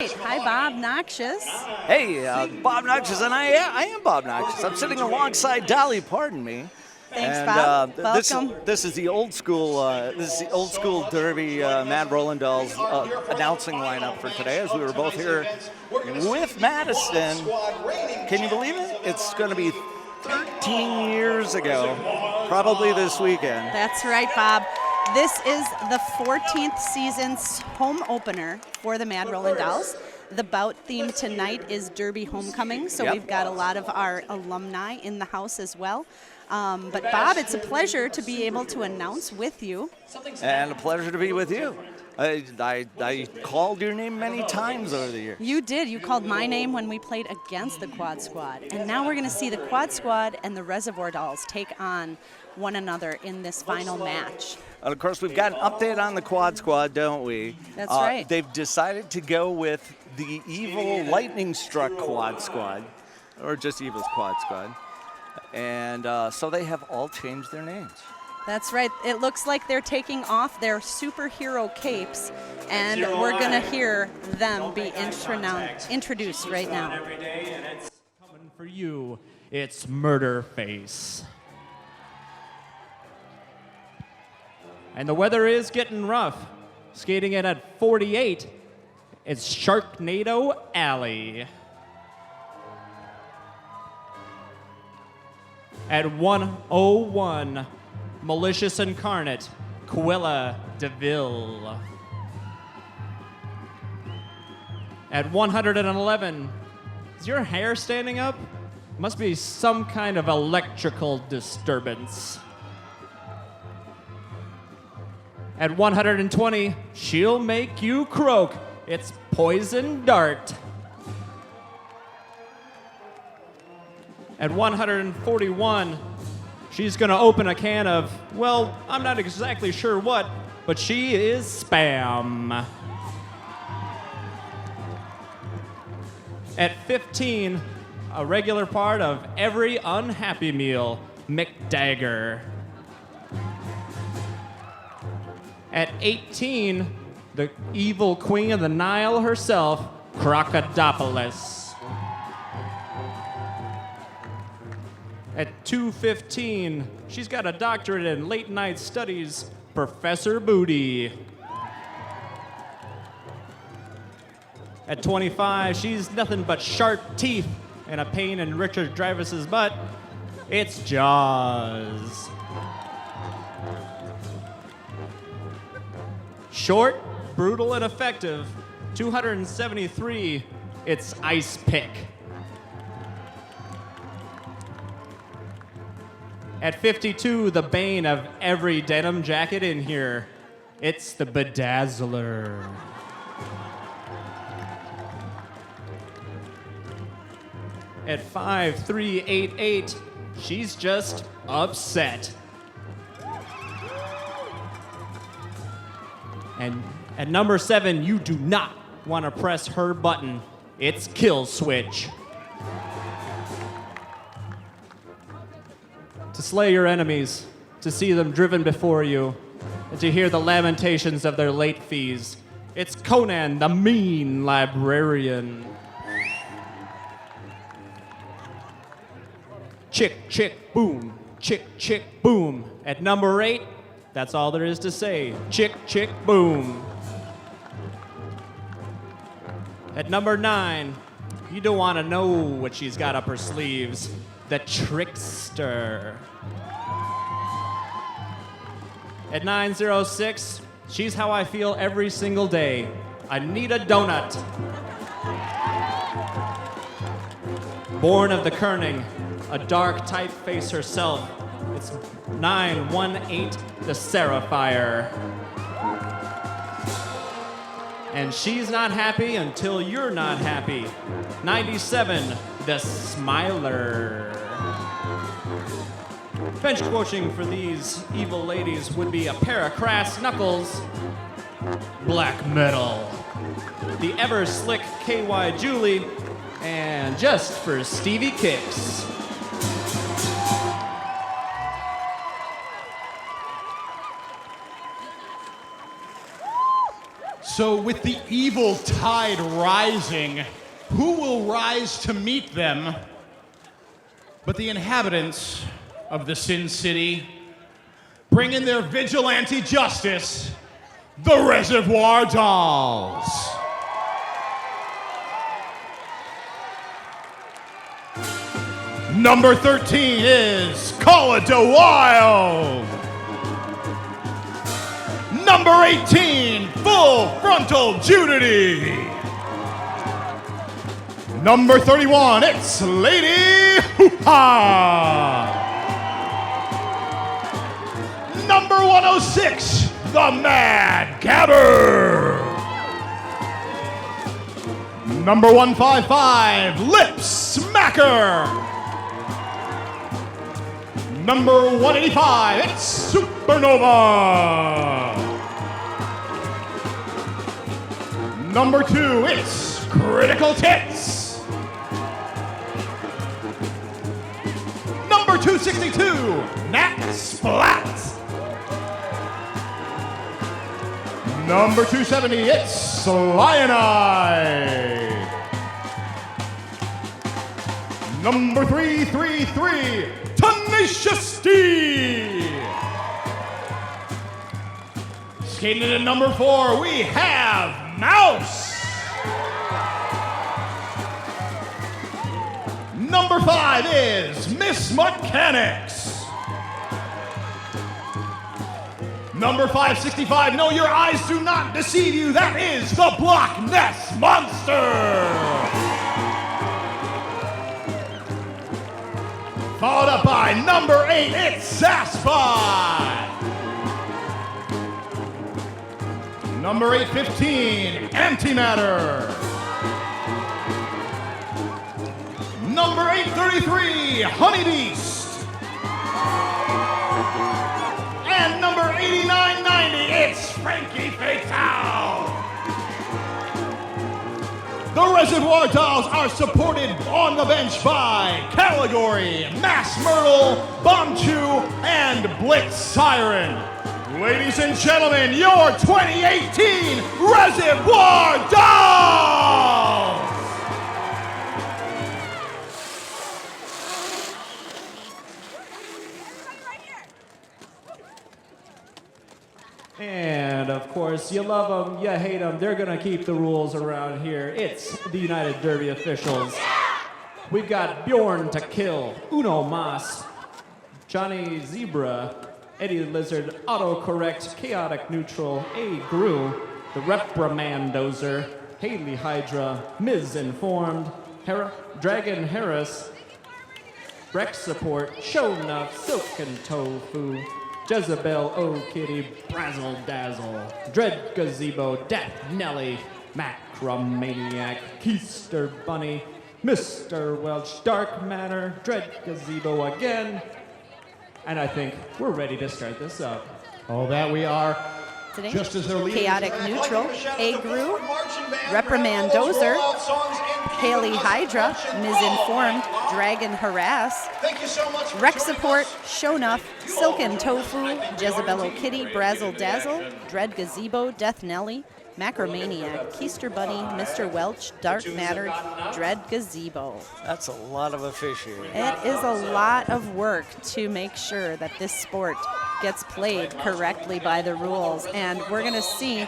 Hi, Bob Noxious. Hey, Bob Noxious, and I am Bob Noxious. I'm sitting alongside Dolly. Pardon me. Thanks, and, Bob. Welcome. This is the old school. This is the old school Derby Mad Roland Dolls announcing lineup for today, as we were both here with Madison. Can you believe it? It's going to be 13 years ago, probably this weekend. That's right, Bob. This is the 14th season's home opener for the Mad Roland Dolls. The bout theme tonight is Derby Homecoming, so we've got a lot of our alumni in the house as well. But Bob, it's a pleasure to be able to announce with you. And a pleasure to be with you. I called your name many times over the years. You did. You called my name when we played against the Quad Squad. And now we're going to see the Quad Squad and the Reservoir Dolls take on one another in this final match. And of course, we've got an update on the Quad Squad, don't we? That's right. They've decided to go with the evil lightning-struck Quad Squad, or just Evil's Quad Squad. And so they have all changed their names. That's right. It looks like they're taking off their superhero capes, and we're going to hear them be introduced right now. Every day, and it's coming for you. It's Murderface. And the weather is getting rough. Skating in at 48, it's Sharknado Alley. At 101, Malicious Incarnate, Quilla DeVille. At 111, is your hair standing up? Must be some kind of electrical disturbance. At 120, she'll make you croak. It's Poison Dart. At 141, she's going to open a can of, well, I'm not exactly sure what, but she is Spam. At 15, a regular part of every unhappy meal, McDagger. At 18, the evil queen of the Nile herself, Crocodopoulos. At 2:15, she's got a doctorate in late night studies, Professor Booty. At 25, she's nothing but sharp teeth and a pain in Richard Dreyfuss's butt. It's Jaws. Short, brutal, and effective. 273, it's Ice Pick. At 52, the bane of every denim jacket in here, it's the Bedazzler. At 5388, she's just upset. And at number 7, you do not want to press her button. It's Kill Switch. To slay your enemies, to see them driven before you, and to hear the lamentations of their late fees. It's Conan, the mean librarian. Chick, chick, boom. Chick, chick, boom. At number 8, that's all there is to say. Chick, chick, boom. At number 9, you don't want to know what she's got up her sleeves. The Trickster. At 906, she's how I feel every single day. Anita Donut. Born of the Kerning, a dark typeface herself. It's 918, the Seraphier. And she's not happy until you're not happy. 97, the Smiler. Bench coaching for these evil ladies would be a pair of crass knuckles, Black Metal, the ever slick KY Julie, and just for Stevie Kicks. So with the evil tide rising, who will rise to meet them but the inhabitants of the Sin City, bringing their vigilante justice, the Reservoir Dolls. Number 13 is Call It a Wild. Number 18, Full Frontal Judity. Number 31, it's Lady Hoo-Ha. Number 106, the Mad Gabber. Number 155, Lip Smacker. Number 185, it's Supernova. Number 2, it's Critical Tits. Number 262, Nat Splat. Number 270, it's Cyanide. Number 333, Tenacious D. Skating in at number 4, we have Mouse. Number 5 is Miss Mechanics. Number 565, no, your eyes do not deceive you. That is the Block Ness Monster. Followed up by number 8, it's Saspy. Number 815, Antimatter. Number 833, Honeybeast. And number 8990, it's Frankie Fatal. The Reservoir Dolls are supported on the bench by Category, Mass Myrtle, Bombchu, and Blitz Siren. Ladies and gentlemen, your 2018 Reservoir Dolls! And of course, you love them, you hate them, they're gonna keep the rules around here. It's the United Derby officials. We've got Bjorn to Kill, Uno Mas, Johnny Zebra, Eddie Lizard, Autocorrect, Chaotic Neutral, A. Gru, the Reprimandozer, Haley Hydra, Ms. Informed, Dragon Harris, Rex Support, Shownuff, Silken Tofu, Jezebel, O Kitty, Brazzle Dazzle, Dread Gazebo, Death Nelly, Macromaniac, Keister Bunny, Mr. Welch, Dark Matter, Dread Gazebo again. And I think we're ready to start this up. Oh, that we are. Today, Just as they're leading. Chaotic Neutral, A. Gru, Reprimandozer, Haley Hydra, Ms. Informed, Dragon Harass, Rex Support, Shownuff, Silken Tofu, Jezebel Kitty, Brazzle Dazzle, Dread Gazebo, Death Nelly, Macromaniac, Keister Bunny, Mr. Welch, Dark Matter, Dread Gazebo. That's a lot of officiating. It is a lot of work to make sure that this sport gets played correctly by the rules, and we're going to see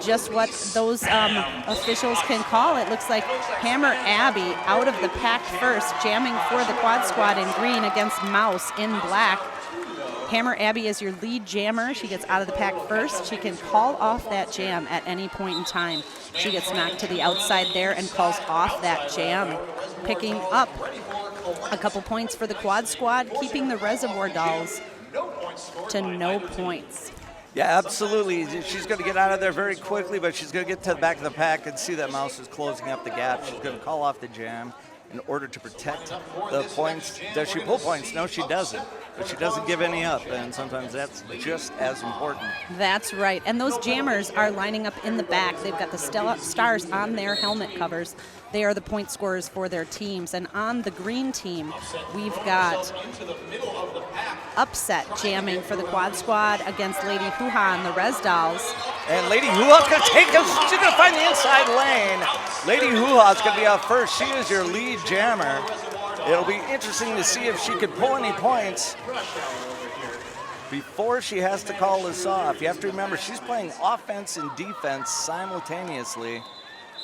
just what those officials can call. It looks like Hammer Abby out of the pack first, jamming for the quad squad in green against Mouse in black. Hammer Abby is your lead jammer. She gets out of the pack first. She can call off that jam at any point in time. She gets knocked to the outside there and calls off that jam, picking up a couple points for the quad squad, keeping the Reservoir Dolls to no points. Yeah, absolutely. She's going to get out of there very quickly, but she's going to get to the back of the pack and see that Mouse is closing up the gap. She's going to call off the jam in order to protect the points. Does she pull points? No, she doesn't. But she doesn't give any up, and sometimes that's just as important. That's right. And those jammers are lining up in the back. They've got the stars on their helmet covers. They are the point scorers for their teams. And on the green team, we've got Upset jamming for the quad squad against Lady Hoo-Ha and the Res Dolls. And Lady Hoo-Ha's going to take us. She's going to find the inside lane. Lady Hoo-Ha's going to be out first. She is your lead jammer. It'll be interesting to see if she can pull any points before she has to call this off. You have to remember, she's playing offense and defense simultaneously.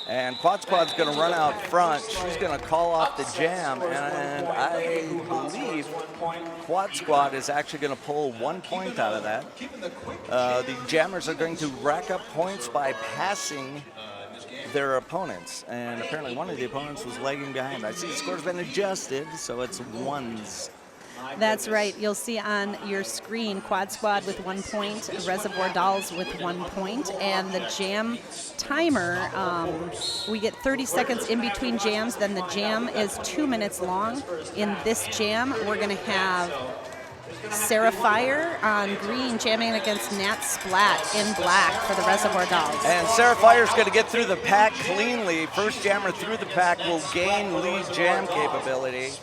And Quad Squad's going to run out front. She's going to call off the jam. And I believe Quad Squad is actually going to pull 1 point out of that. The jammers are going to rack up points by passing their opponents. And apparently one of the opponents was lagging behind. I see the score's been adjusted, so it's ones. That's right. You'll see on your screen Quad Squad with 1 point, Reservoir Dolls with 1 point, and the jam timer, we get 30 seconds in between jams, then the jam is 2 minutes long. In this jam, we're going to have Sarah Fire on green jamming against Nat Splat in black for the Reservoir Dolls. And Sarah Fire's going to get through the pack cleanly. First jammer through the pack will gain lead jam capability.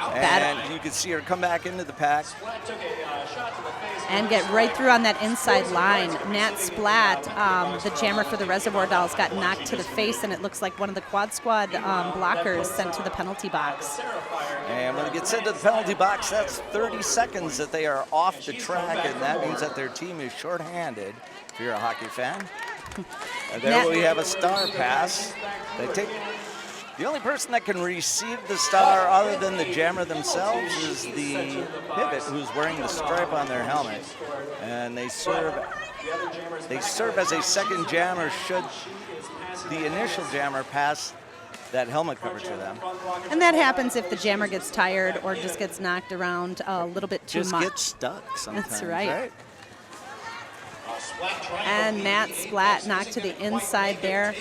And you can see her come back into the pack. And get right through on that inside line. Nat Splat, the jammer for the Reservoir Dolls, got knocked to the face, and it looks like one of the Quad Squad blockers sent to the penalty box. And when it gets sent to the penalty box, that's 30 seconds that they are off the track, and that means that their team is shorthanded, if you're a hockey fan. And there we have a star pass. They take. The only person that can receive the star other than the jammer themselves is the pivot, who's wearing the stripe on their helmet. And they serve as a second jammer should the initial jammer pass that helmet cover to them. And that happens if the jammer gets tired or just gets knocked around a little bit too much. Just gets stuck sometimes. That's right. And Nat Splat knocked to the inside there.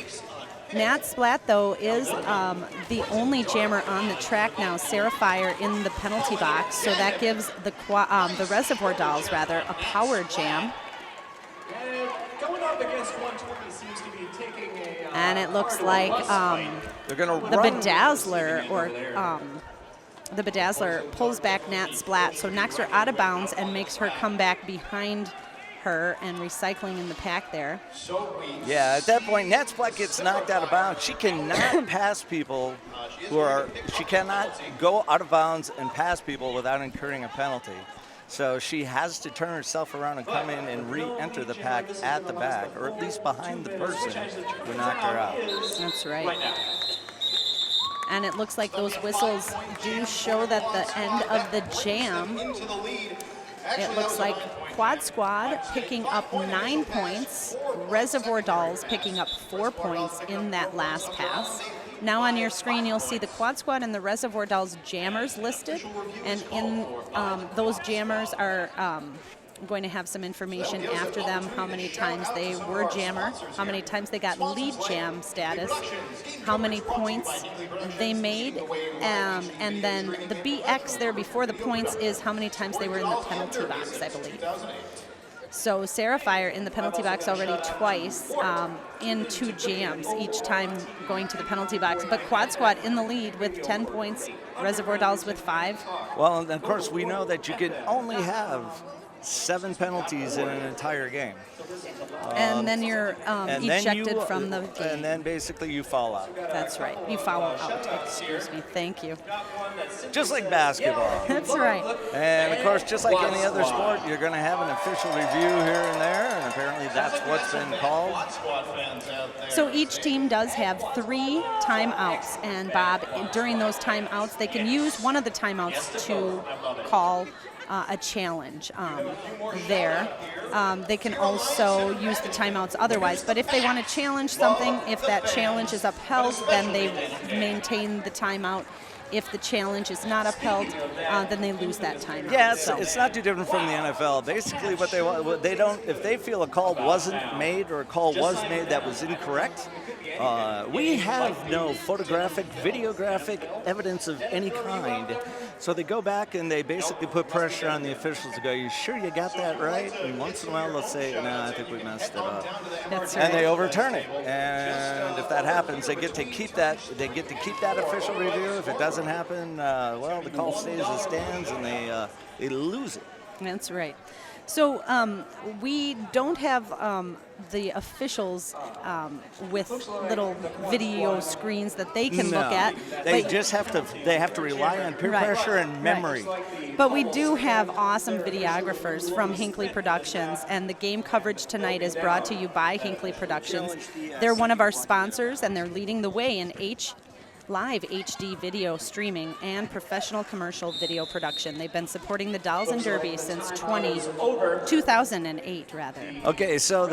Nat Splat, though, is the only jammer on the track now. Sarah Fire in the penalty box, so that gives the Reservoir Dolls, rather, a power jam. Going up against 120 seems to be taking a... And it looks like they're gonna the run. The Bedazzler pulls back Nat Splat, so knocks her out of bounds and makes her come back behind her and recycling in the pack there. Yeah, at that point, Nat Splat gets knocked out of bounds. She cannot pass people she cannot go out of bounds and pass people without incurring a penalty. So she has to turn herself around and come in and re-enter the pack at the back, or at least behind the person who knocked her out. That's right. And it looks like those whistles do show that the end of the jam. It looks like Quad Squad picking up 9 points, Reservoir Dolls picking up 4 points in that last pass. Now on your screen, you'll see the Quad Squad and the Reservoir Dolls jammers listed, and in those jammers are going to have some information after them, how many times they were jammer, how many times they got lead jam status, how many points they made, and then the BX there before the points is how many times they were in the penalty box, I believe. So Sarah Fire in the penalty box already twice in 2 jams, each time going to the penalty box. But Quad Squad in the lead with 10 points, Reservoir Dolls with 5. Well, and of course, we know that you can only have 7 penalties in an entire game. And then you're ejected from the game. And then basically you fall out. That's right. You foul out. Excuse me. Thank you. Just like basketball. That's right. And of course, just like any other sport, you're going to have an official review here and there, and apparently that's what's been called. So each team does have 3 timeouts, and Bob, during those timeouts, they can use one of the timeouts to call a challenge there. They can also use the timeouts otherwise, but if they want to challenge something, if that challenge is upheld, then they maintain the timeout. If the challenge is not upheld, then they lose that timeout. Yeah, it's not too different from the NFL. Basically, what they don't, if they feel a call wasn't made or a call was made that was incorrect, we have no photographic, videographic evidence of any kind. So they go back and they basically put pressure on the officials to go, "You sure you got that right?" And once in a while they'll say, "No, I think we messed it up." That's right. And they overturn it. And if that happens, they get to keep that. They get to keep that official review. If it doesn't happen, well, the call stays as it stands, and they lose it. That's right. So we don't have the officials with little video screens that they can look at. They just have to rely on peer pressure and memory. Right. But we do have awesome videographers from Hinckley Productions, and the game coverage tonight is brought to you by Hinckley Productions. They're one of our sponsors, and they're leading the way in live HD video streaming and professional commercial video production. They've been supporting the Dolls and Derby since 2008, rather. Okay, so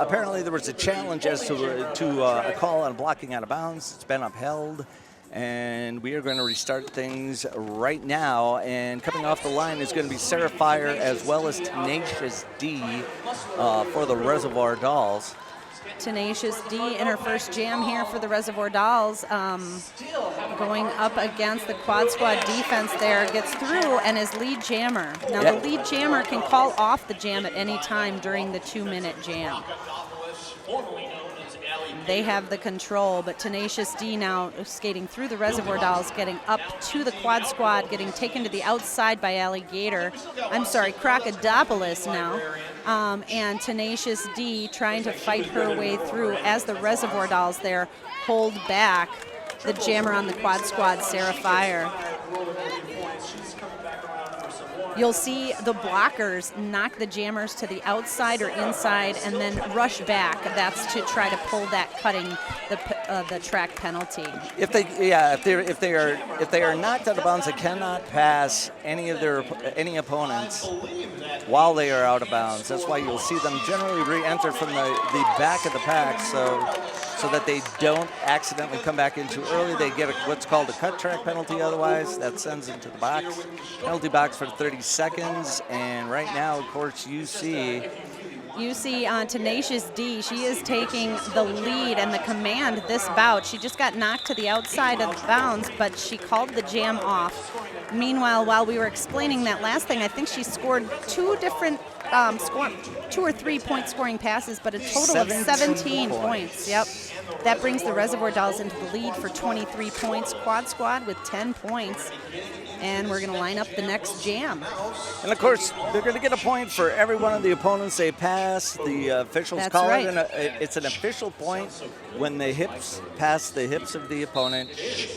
apparently there was a challenge as to a call on blocking out of bounds. It's been upheld, and we are going to restart things right now. And coming off the line is going to be Sarah Fire as well as Tenacious D for the Reservoir Dolls. Tenacious D in her first jam here for the Reservoir Dolls, going up against the quad squad defense there, gets through and is lead jammer. Now the lead jammer can call off the jam at any time during the 2-minute jam. They have the control, but Tenacious D now skating through the Reservoir Dolls, getting up to the quad squad, getting taken to the outside by Crocodopoulos now. And Tenacious D trying to fight her way through as the Reservoir Dolls there hold back the jammer on the quad squad, Sarah Fire. You'll see the blockers knock the jammers to the outside or inside and then rush back. That's to try to pull that cutting the track penalty. If they are knocked out of bounds, they cannot pass any opponents while they are out of bounds. That's why you'll see them generally re-enter from the back of the pack, so that they don't accidentally come back in too early. They get what's called a cut track penalty. Otherwise, that sends them to the box, penalty box for 30 seconds. And right now, of course, you see Tenacious D. She is taking the lead and the command this bout. She just got knocked to the outside of the bounds, but she called the jam off. Meanwhile, while we were explaining that last thing, I think she scored two or 3 point scoring passes, but a total of 17 points. Yep. That brings the Reservoir Dolls into the lead for 23 points. Quad squad with 10 points. And we're going to line up the next jam. And of course, they're going to get a point for every one of the opponents they pass. The officials call it. It's an official point when the hips pass the hips of the opponent,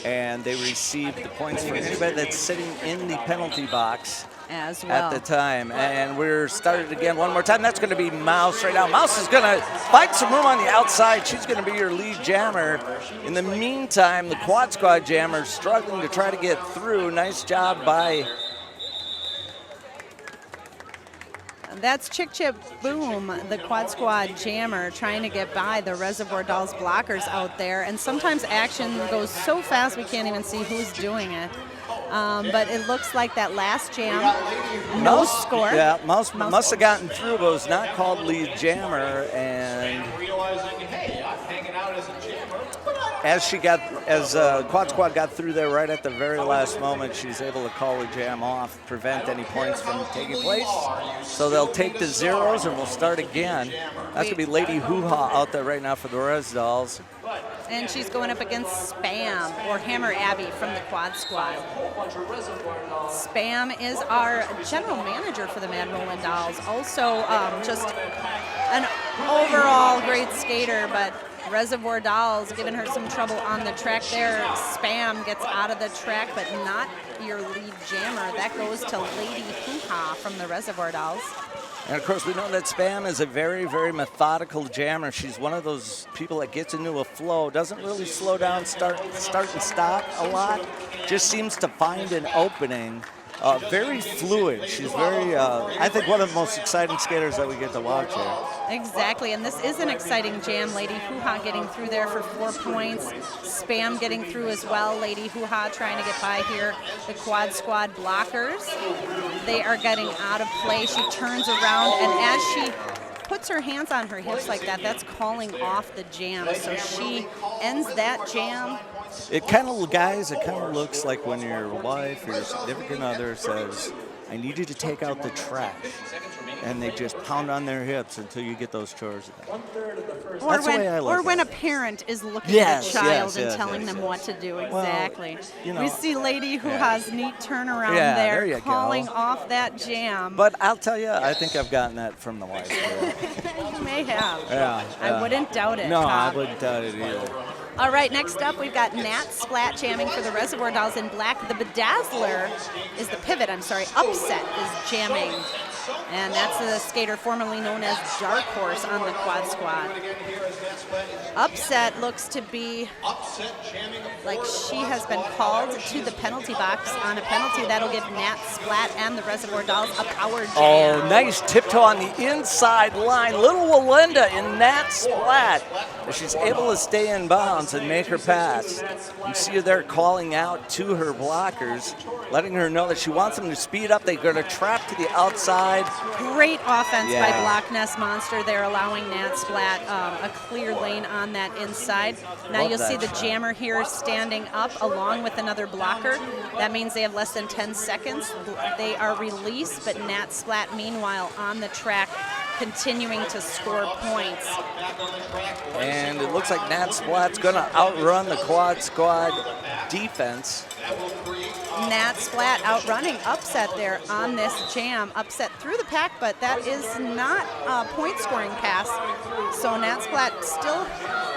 and they receive the points for anybody that's sitting in the penalty box as well at the time. And we're started again one more time. That's going to be Mouse right now. Mouse is going to find some room on the outside. She's going to be your lead jammer. In the meantime, the quad squad jammer struggling to try to get through. Nice job by... That's Chick Chip Boom, the quad squad jammer, trying to get by the Reservoir Dolls blockers out there. And sometimes action goes so fast we can't even see who's doing it. But it looks like that last jam, no score. Yeah, Mouse must have gotten through, but was not called lead jammer. And as Quad Squad got through there right at the very last moment, she's able to call the jam off, prevent any points from taking place. So they'll take the zeros and we'll start again. That's going to be Lady Hoo-Ha out there right now for the Res Dolls. And she's going up against Spam, or Hammer Abby from the Quad Squad. Spam is our general manager for the Mad Rollin' Dolls. Also just an overall great skater, but Reservoir Dolls giving her some trouble on the track there. Spam gets out of the track, but not your lead jammer. That goes to Lady Hoo-Ha from the Reservoir Dolls. And of course, we know that Spam is a very, very methodical jammer. She's one of those people that gets into a flow, doesn't really slow down, start and stop a lot, just seems to find an opening. Very fluid. She's very, I think, one of the most exciting skaters that we get to watch here. Exactly, and this is an exciting jam. Lady Hoo-Ha getting through there for 4 points. Spam getting through as well. Lady Hoo-Ha trying to get by here. The Quad Squad blockers, they are getting out of play. She turns around, and as she puts her hands on her hips like that, that's calling off the jam. So she ends that jam. It kind of, guys, it kind of looks like when your wife or your significant other says, I need you to take out the trash. And they just pound on their hips until you get those chores done. That's the way I look or at when it. a parent is looking Yes, at a child yes, and yes, telling yes. them what to do. Well, Exactly. you know, we see lady who yeah. has neat turnaround Yeah, there, there you calling go. off that jam. But I'll tell you, I think I've gotten that from the wife. Too. You may have. Yeah, I wouldn't doubt it. No, Bob. I wouldn't doubt it either. All right, next up we've got Nat Splat jamming for the Reservoir Dolls in black. The Bedazzler is the pivot, Upset is jamming. And that's the skater formerly known as Dark Horse on the quad squad. Upset looks to be like she has been called to the penalty box on a penalty that'll give Nat Splat and the Reservoir Dolls a power jam. Oh, nice tiptoe on the inside line. Little Walinda in Nat Splat. She's able to stay in bounds and make her pass. You see her there calling out to her blockers, letting her know that she wants them to speed up. They're going to trap to the outside. Great offense by Yeah. Block Nest Monster. They're allowing Nat Splat a clear lane on that inside. Now Love you'll see that the shot. jammer here standing up along with another blocker. That means they have less than 10 seconds. They are released, but Nat Splat meanwhile on the track continuing to score points. And it looks like Nat Splat's going to outrun the quad squad defense. Nat Splat outrunning Upset there on this jam. Upset through the pack, but that is not a point scoring pass. So Nat Splat still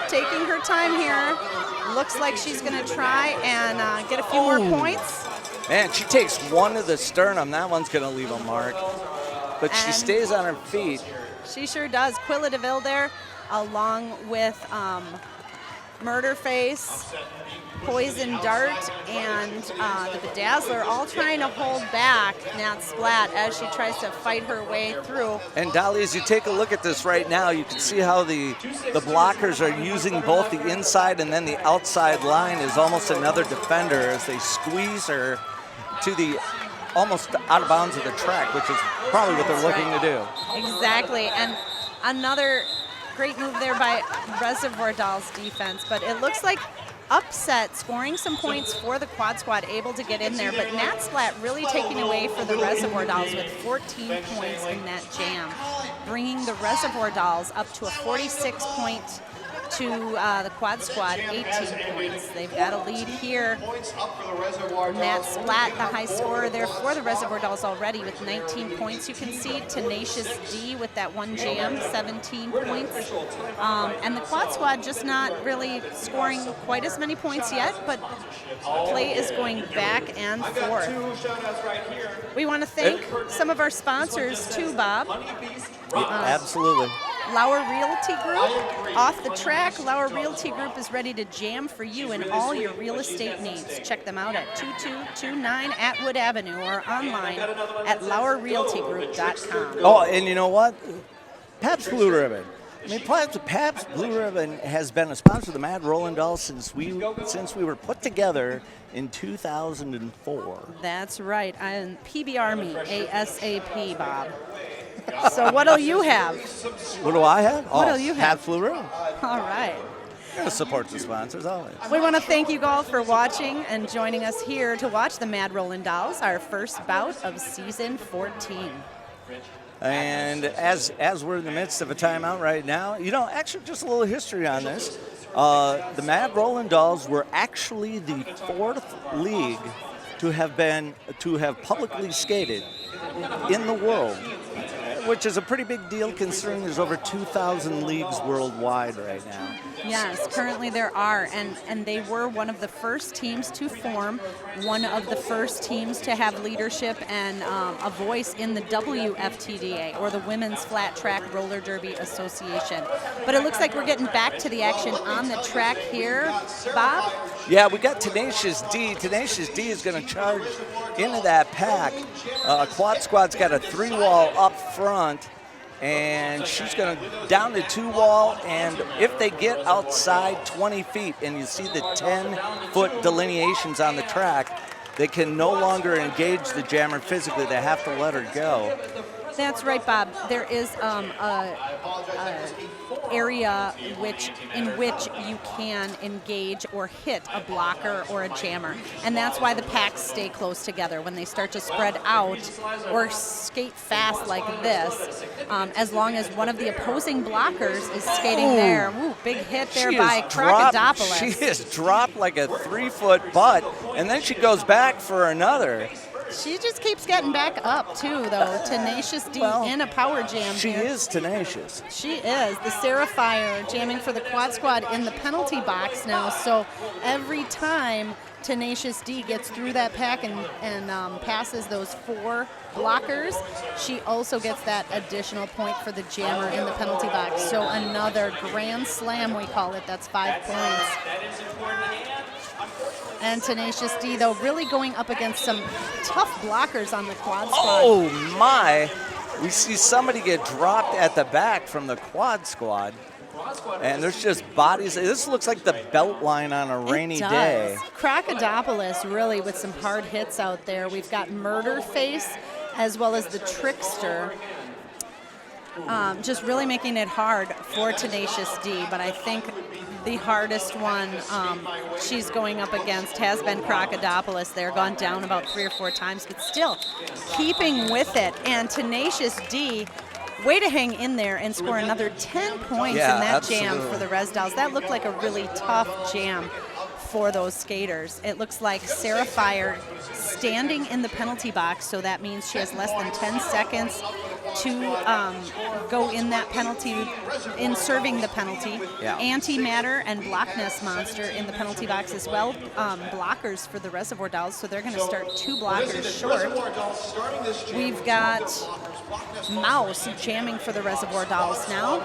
taking her time here. Looks like she's going to try and get a few more points. Man, she takes one to the sternum. That one's going to leave a mark. But she And stays on her feet. She sure does. Quilla DeVille there, along with Murderface, Poison Dart, and the Bedazzler, all trying to hold back Nat Splat as she tries to fight her way through. And Dolly, as you take a look at this right now, you can see how the blockers are using both the inside and then the outside line as almost another defender as they squeeze her to the almost out of bounds of the track, which is probably what they're That's looking right. to do. Exactly, and another great move there by Reservoir Dolls defense, but it looks like Upset scoring some points for the quad squad, able to get in there, but Nat Splat really taking away for the Reservoir Dolls with 14 points in that jam, bringing the Reservoir Dolls up to a 46-point to the quad squad, 18 points. They've got a lead here. Nat Splat, the high scorer there for the Reservoir Dolls already with 19 points. You can see Tenacious D with that one jam, 17 points. And the quad squad just not really scoring quite as many points yet, but play is going back and forth. We want to thank some of our sponsors too, Bob. Absolutely. Lauer Realty Group, off the track. Lauer Realty Group is ready to jam for you in all your real estate needs. Check them out at 2229 Atwood Avenue or online at lauerrealtygroup.com. Oh, and you know what? Pabst Blue Ribbon. I mean, Pabst Blue Ribbon has been a sponsor of the Mad Rolling Dolls since we were put together in 2004. That's right. And PBR me ASAP, Bob. So what'll you have? What do I have? What'll you have? Pabst Blue Ribbon. All right. Gotta support the sponsors always. We want to thank you all for watching and joining us here to watch the Mad Rollin' Dolls, our first bout of season 14. And as we're in the midst of a timeout right now, actually just a little history on this. The Mad Rolling Dolls were actually the fourth league to have publicly skated in the world, which is a pretty big deal considering there's over 2,000 leagues worldwide right now. Yes, currently there are, and they were one of the first teams to form, one of the first teams to have leadership and a voice in the WFTDA, or the Women's Flat Track Roller Derby Association. But it looks like we're getting back to the action on the track here. Bob? Yeah, we got Tenacious D. Tenacious D is going to charge into that pack. Quad Squad's got a 3-wall up front, and she's going to down the 2-wall, and if they get outside 20 feet, and you see the 10-foot delineations on the track, they can no longer engage the jammer physically. They have to let her go. That's right, Bob. There is a area in which you can engage or hit a blocker or a jammer, and that's why the packs stay close together. When they start to spread out or skate fast like this, as long as one of the opposing blockers is skating there. Ooh, big hit there by Crocodopoulos. She is dropped like a 3-foot butt, and then she goes back for another. She just keeps getting back up, too, though. Tenacious D in a power jam She here. is tenacious. She is. The Sapphire jamming for the quad squad in the penalty box now. So every time Tenacious D gets through that pack and passes those 4 blockers, she also gets that additional point for the jammer in the penalty box. So another grand slam, we call it. That's 5 points. And Tenacious D, though, really going up against some tough blockers on the quad squad. Oh, my. We see somebody get dropped at the back from the quad squad. And there's just bodies. This looks like the belt line on a rainy day. Crocodopoulos really with some hard hits out there. We've got Murderface as well as the Trickster. Just really making it hard for Tenacious D, but I think the hardest one she's going up against has been Crocodopoulos. They're gone down about 3 or 4 times, but still keeping with it. And Tenacious D, way to hang in there and score another 10 points in that jam for the Res Dolls. That looked like a really tough jam for those skaters. It looks like Sapphire standing in the penalty box, so that means she has less than 10 seconds to go in that penalty, in serving the penalty. Yeah. Antimatter and Blockness Monster in the penalty box as well, blockers for the Reservoir Dolls, so they're going to start 2 blockers short. We've got Mouse jamming for the Reservoir Dolls now,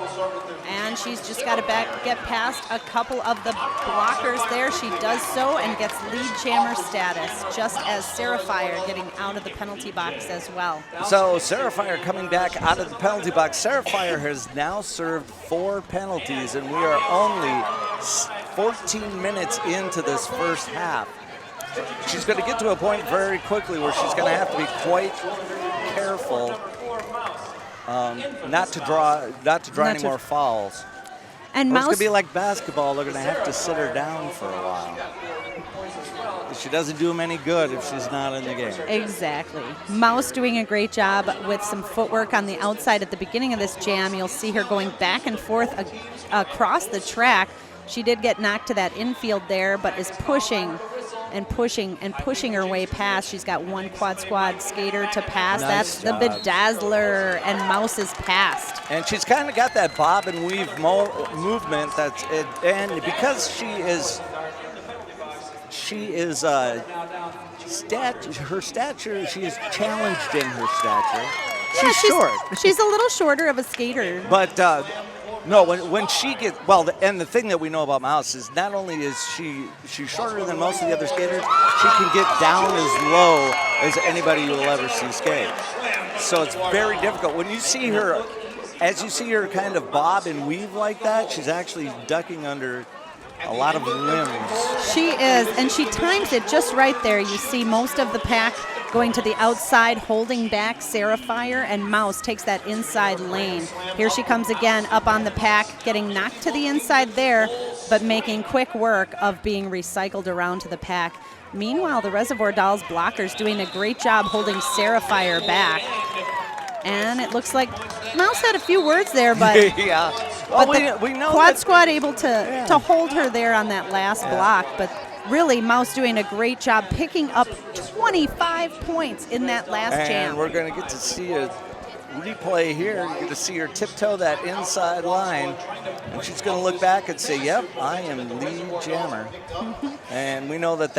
and she's just got to get past a couple of the blockers there. She does so and gets lead jammer status, just as Sapphire getting out of the penalty box as well. So Sapphire coming back out of the penalty box. Sapphire has now served 4 penalties, and we are only 14 minutes into this first half. She's going to get to a point very quickly where she's going to have to be quite careful not to draw any more fouls. And It's Mouse, going to be like basketball. They're going to have to sit her down for a while. She doesn't do them any good if she's not in the game. exactly. Mouse doing a great job with some footwork on the outside at the beginning of this jam. You'll see her going back and forth across the track. She did get knocked to that infield there, but is pushing and pushing and pushing her way past. She's got 1 quad squad skater to pass. Nice That's job. the Bedazzler, and Mouse is passed. And she's kind of got that bob and weave movement. That's it. And because her stature, she is challenged in her stature. Yeah, She's short. She's a little shorter of a skater. But no, when she gets, and the thing that we know about Mouse is not only is she's shorter than most of the other skaters, she can get down as low as anybody you will ever see skate. So it's very difficult. When you see her, as you see her kind of bob and weave like that, she's actually ducking under a lot of limbs. She is, and she times it just right there. You see most of the pack going to the outside, holding back Sapphire, and Mouse takes that inside lane. Here she comes again up on the pack, getting knocked to the inside there, but making quick work of being recycled around to the pack. Meanwhile, the Reservoir Dolls blockers doing a great job holding Sapphire back. And it looks like Mouse had a few words there, but Yeah. Well, but we know quad that squad able to hold her there on that last block, but really Mouse doing a great job picking up 25 points in that last jam. And we're going to get to see a replay here. You're going to see her tiptoe that inside line, and she's going to look back and say, yep, I am lead jammer. And we know that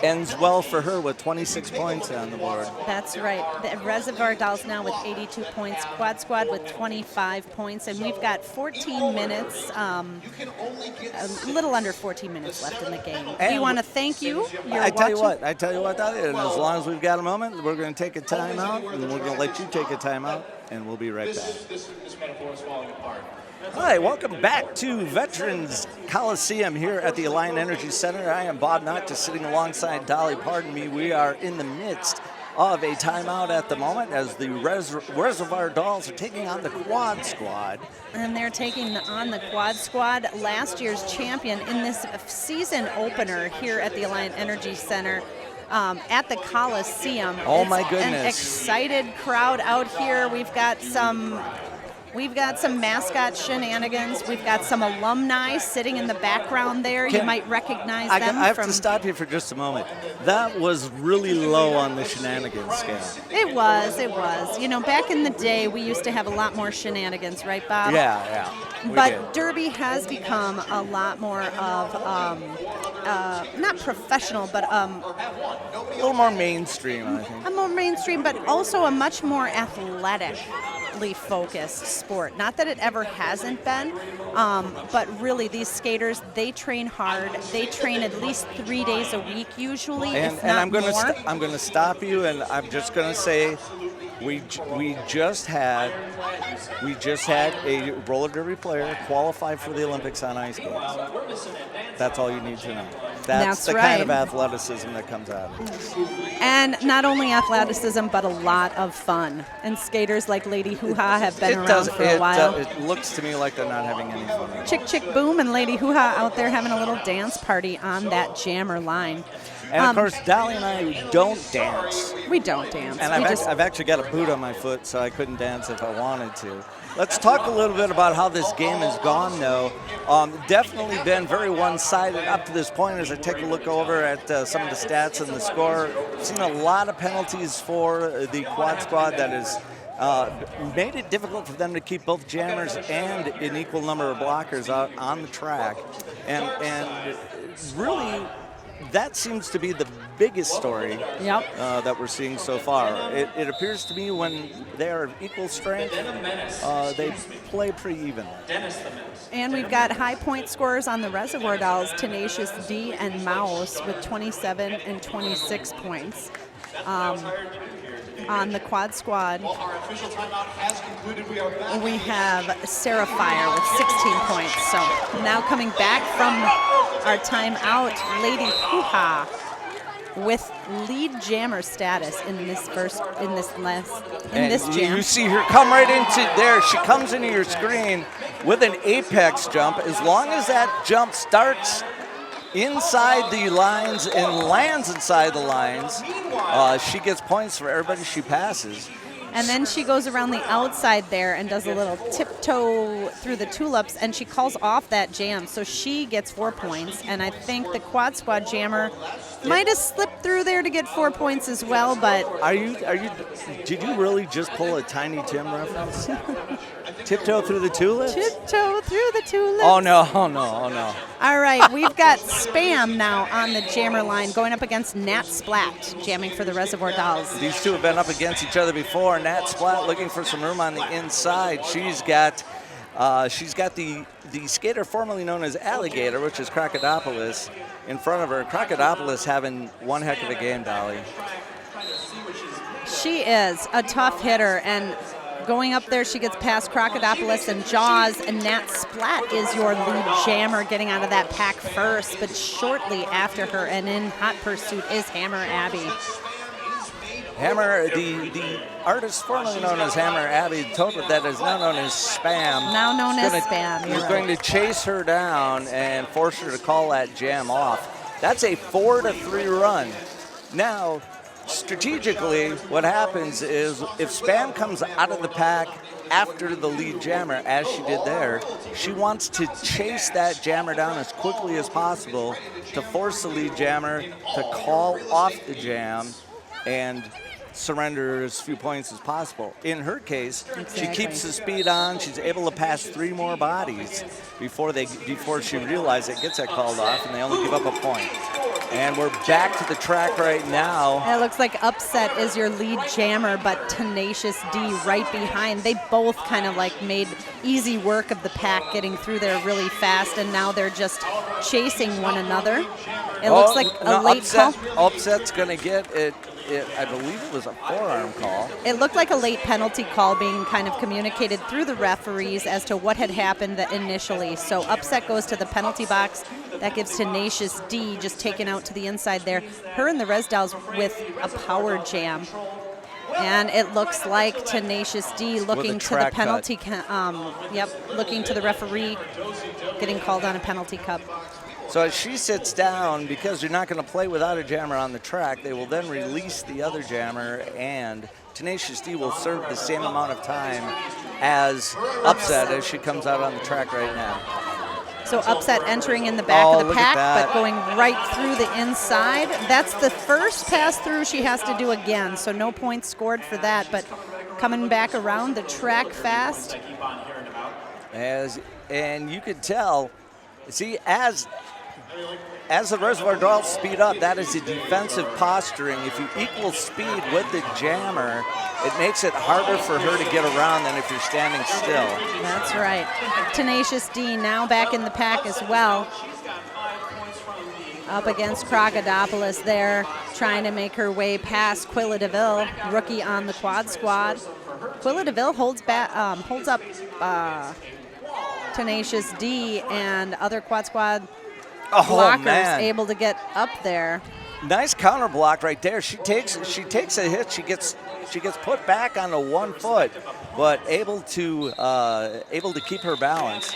ends well for her with 26 points on the board. That's right. The Reservoir Dolls now with 82 points, quad squad with 25 points, and we've got 14 minutes, a little under 14 minutes left in the game. We want to thank you. I tell you what, Dottie, and as long as we've got a moment, we're going to take a timeout, and we're going to let you take a timeout, and we'll be right back. This metaphor is falling apart. Hi, welcome back to Veterans Coliseum here at the Alliant Energy Center. I am Bob Knott, just sitting alongside Dolly. Pardon me, we are in the midst of a timeout at the moment as the Reservoir Dolls are taking on the Quad Squad. And they're taking on the Quad Squad, last year's champion in this season opener here at the Alliant Energy Center. At the Coliseum. Oh, It's my goodness. An excited crowd out here. We've got some mascot shenanigans. We've got some alumni sitting in the background there. You might recognize them I have from. to stop you for just a moment. That was really low on the shenanigans scale. It was. You know, back in the day, we used to have a lot more shenanigans, right, Bob? Yeah. we But did. Derby has become a lot more of, not professional, but A little more mainstream, I think. a more mainstream, but also a much more athletically focused sport. Not that it ever hasn't been, but really these skaters, they train hard. They train at least 3 days a week usually, if not I'm gonna more. I'm going to stop you, and I'm just going to say we just had a roller derby player qualify for the Olympics on ice skates. That's all you need to know. That's the kind of right. athleticism that comes out of this. And not only athleticism, but a lot of fun. And skaters like Lady Hoo Ha have been around for a while. It looks to me like they're not having any fun. Chick Chick Boom and Lady Hoo Ha out there having a little dance party on that jammer line. And of course, Dolly and I don't dance. We don't dance. And we I've actually got a boot on my foot, so I couldn't dance if I wanted to. Let's talk a little bit about how this game has gone, though. Definitely been very one-sided up to this point as I take a look over at some of the stats and the score. Seen a lot of penalties for the Quad Squad that has made it difficult for them to keep both jammers and an equal number of blockers out on the track. And really, that seems to be the biggest story that we're seeing so far. It appears to me when they are of equal strength, they play pretty evenly. And we've got high point scorers on the Reservoir Dolls, Tenacious D and Mouse with 27 and 26 points. On the Quad Squad, we have Sarah Fire with 16 points. So now coming back from our timeout, Lady Hoo Ha with lead jammer status in this jam. You see her come right into there. She comes into your screen with an apex jump. As long as that jump starts inside the lines and lands inside the lines, she gets points for everybody she passes. And then she goes around the outside there and does a little tiptoe through the tulips, and she calls off that jam, so she gets 4 points. And I think the Quad Squad jammer might have slipped through there to get 4 points as well, but Did you really just pull a Tiny Tim reference? Tiptoe through the tulips? tiptoe through the tulips. Oh no. All right, we've got Spam now on the jammer line going up against Nat Splat, jamming for the Reservoir Dolls. These two have been up against each other before. Nat Splat looking for some room on the inside. She's got the skater formerly known as Alligator, which is Crocodopoulos, in front of her. Crocodopoulos having one heck of a game, Dolly. She is a tough hitter, and going up there, she gets past Crocodopoulos and Jaws, and Nat Splat is your lead jammer getting out of that pack first, but shortly after her and in hot pursuit is Hammer Abby. Hammer, the artist formerly known as Hammer Abby, that is now known as Spam. Now known as Spam. He's going to chase her down and force her to call that jam off. That's a 4-3 run. Now, strategically, what happens is if Spam comes out of the pack after the lead jammer, as she did there, she wants to chase that jammer down as quickly as possible to force the lead jammer to call off the jam and surrender as few points as possible. In her case, she keeps the speed on. She's able to pass 3 more bodies before she realizes it, gets that called off, and they only give up a point. And we're back to the track right now. It looks like Upset is your lead jammer, but Tenacious D right behind. They both kind of like made easy work of the pack getting through there really fast, and now they're just chasing one another. It looks like a late call. Upset's going to get it I believe it was a forearm call. It looked like a late penalty call being kind of communicated through the referees as to what had happened initially. So upset goes to the penalty box. That gives Tenacious D just taken out to the inside there. Her and the Res Dolls with a power jam. And it looks like Tenacious D looking to the penalty, looking to the referee, getting called on a penalty cup. So as she sits down, because you're not going to play without a jammer on the track, they will then release the other jammer, and Tenacious D will serve the same amount of time as Upset as she comes out on the track right now. So Upset entering in the back of the pack, but going right through the inside. That's the first pass through she has to do again, so no points scored for that, but coming back around the track fast. And you could tell, see, as the Reservoir Dolls speed up, that is a defensive posturing. If you equal speed with the jammer, it makes it harder for her to get around than if you're standing still. That's right. Tenacious D now back in the pack as well. Up against Crocodopoulos there, trying to make her way past Quilla DeVille, rookie on the quad squad. Quilla DeVille holds up Tenacious D, and other quad squad blockers able to get up there. Nice counter block right there. She takes a hit. She gets put back on the 1 foot, but able to keep her balance.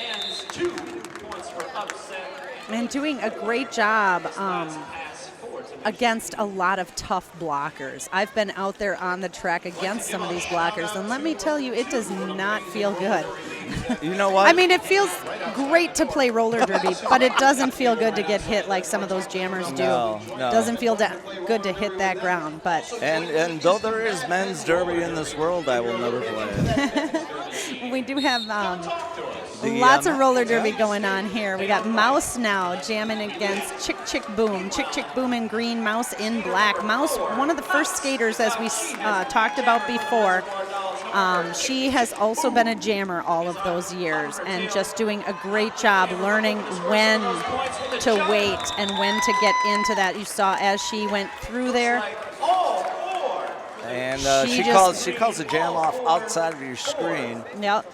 And doing a great job against a lot of tough blockers. I've been out there on the track against some of these blockers, and let me tell you, it does not feel good. You know what? I mean, it feels great to play roller derby, but it doesn't feel good to get hit like some of those jammers do. No. Doesn't feel good to hit that ground, but. And though there is men's derby in this world, I will never play it. We do have lots of roller derby going on here. We got Mouse now jamming against Chick Chick Boom. Chick Chick Boom in green, Mouse in black. Mouse, one of the first skaters, as we talked about before. She has also been a jammer all of those years and just doing a great job learning when to wait and when to get into that. You saw as she went through there. And she calls the jam off outside of your screen. Yep.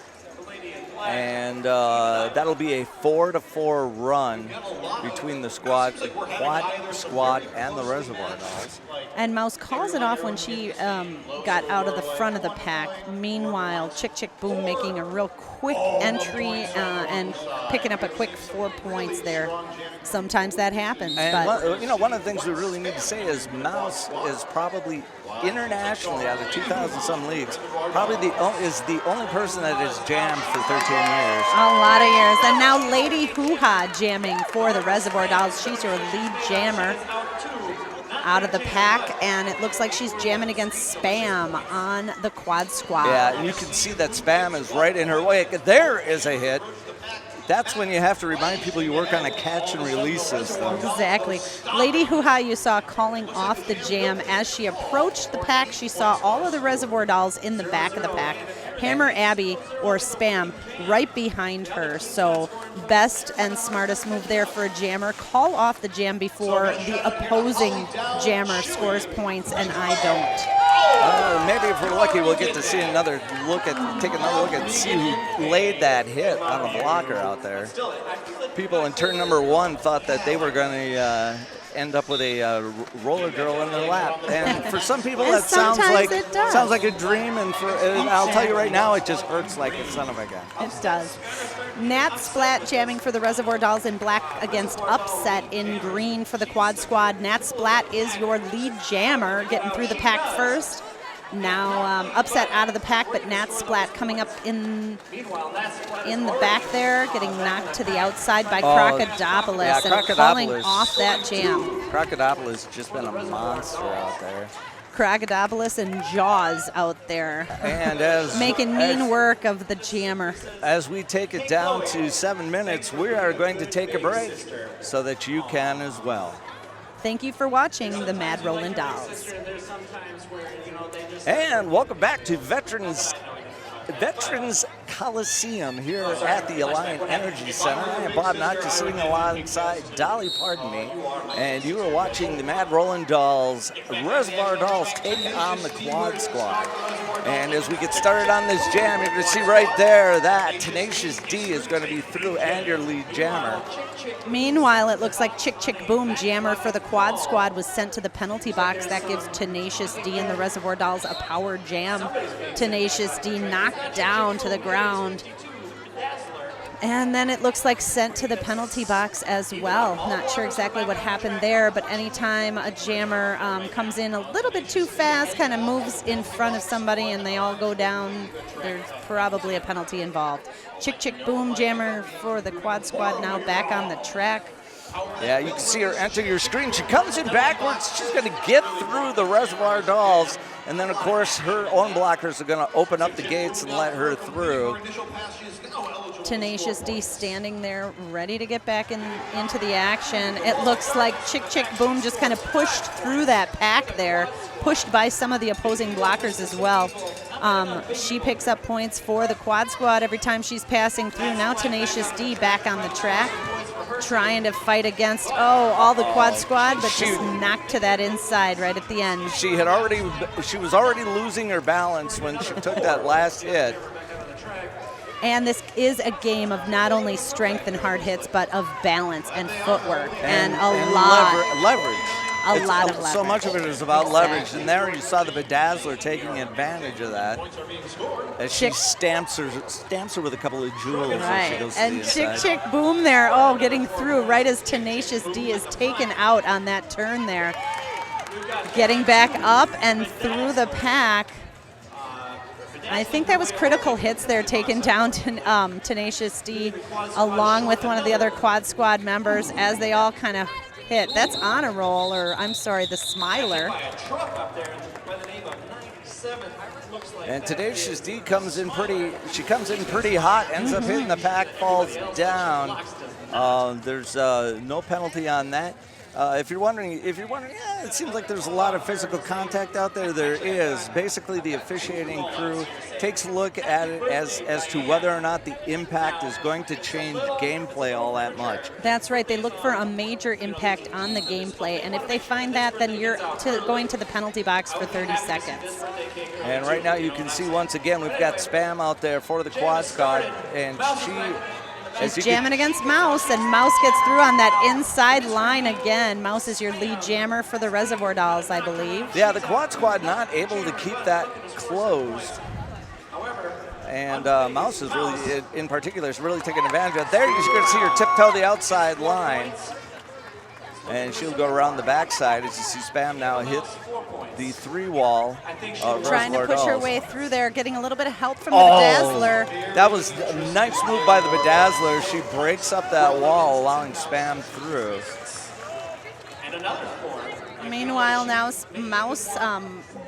And that'll be a 4-4 run between the quad squad and the Reservoir Dolls. And Mouse calls it off when she got out of the front of the pack. Meanwhile, Chick Chick Boom making a real quick entry and picking up a quick 4 points there. Sometimes that happens. And one of the things we really need to say is Mouse is probably internationally out of 2,000-some leagues, probably is the only person that has jammed for 13 years. A lot of years. And now Lady Hoo-Ha jamming for the Reservoir Dolls. She's your lead jammer out of the pack, and it looks like she's jamming against Spam on the quad squad. Yeah, and you can see that Spam is right in her way. There is a hit. That's when you have to remind people you work on a catch and release system. Exactly. Lady Hoo-Ha you saw calling off the jam. As she approached the pack, she saw all of the Reservoir Dolls in the back of the pack. Hammer Abby or Spam right behind her. So best and smartest move there for a jammer. Call off the jam before the opposing jammer scores points and I don't. Maybe if we're lucky, we'll get to see take another look and see who laid that hit on the blocker out there. People in turn number 1 thought that they were going to end up with a roller girl in their lap, and for some people that sounds like a dream, and I'll tell you right now, it just hurts like a son of a gun. It does. Nat Splat jamming for the Reservoir Dolls in black against Upset in green for the quad squad. Nat Splat is your lead jammer, getting through the pack first. Now Upset out of the pack, but Nat Splat coming up in the back there, getting knocked to the outside by Crocodopoulos and falling off that jam. Crocodopoulos has just been a monster out there. Crocodopoulos and Jaws out there, and making mean work of the jammer. As we take it down to 7 minutes, we are going to take a break so that you can as well. Thank you for watching the Mad Rollin' Dolls. And welcome back to Veterans Veterans Coliseum here at the Alliant Energy Center. I am Bob Notch, sitting alongside Dolly, pardon me, and you are watching the Mad Rollin' Dolls, Reservoir Dolls, take on the Quad Squad. And as we get started on this jam, you're going to see right there that Tenacious D is going to be through and your lead jammer. Meanwhile, it looks like Chick Chick Boom, jammer for the Quad Squad, was sent to the penalty box. That gives Tenacious D and the Reservoir Dolls a power jam. Tenacious D knocked down to the ground. And then it looks like sent to the penalty box as well. Not sure exactly what happened there, but anytime a jammer comes in a little bit too fast, kind of moves in front of somebody and they all go down, there's probably a penalty involved. Chick Chick Boom, jammer for the Quad Squad, now back on the track. Yeah, you can see her enter your screen. She comes in backwards. She's going to get through the Reservoir Dolls. And then, of course, her own blockers are going to open up the gates and let her through. Tenacious D standing there ready to get back into the action. It looks like Chick Chick Boom just kind of pushed through that pack there, pushed by some of the opposing blockers as well. She picks up points for the Quad Squad every time she's passing through. Now Tenacious D back on the track, trying to fight against, all the Quad Squad, but just knocked to that inside right at the end. She was already losing her balance when she took that last hit. And this is a game of not only strength and hard hits, but of balance and footwork and leverage. A lot of leverage. So much of it is about leverage, and there you saw the Bedazzler taking advantage of that. As she stamps her with a couple of jewels as she goes to the and inside. Chick Chick Boom there, getting through right as Tenacious D is taken out on that turn there. Getting back up and through the pack. I think that was critical hits there taken down to Tenacious D along with one of the other Quad Squad members as they all kind of hit. That's Honor Roll, or I'm sorry, the Smiler. And Tenacious D comes in pretty hot, ends up hitting the pack, falls down. There's no penalty on that. If you're wondering, it seems like there's a lot of physical contact out there. There is. Basically, the officiating crew takes a look at it as to whether or not the impact is going to change gameplay all that much. That's right. They look for a major impact on the gameplay, and if they find that, then you're going to the penalty box for 30 seconds. And right now, you can see once again we've got Spam out there for the Quad Squad, and she's jamming against Mouse, and Mouse gets through on that inside line again. Mouse is your lead jammer for the Reservoir Dolls, I believe. Yeah, the Quad Squad not able to keep that closed. And Mouse is really, in particular, is really taking advantage of it. There you're going to see her tiptoe the outside line. And she'll go around the backside as you see Spam now hit the three-wall. Trying to push her way through there, getting a little bit of help from the Bedazzler. That was a nice move by the Bedazzler. She breaks up that wall, allowing Spam through. Meanwhile, now Mouse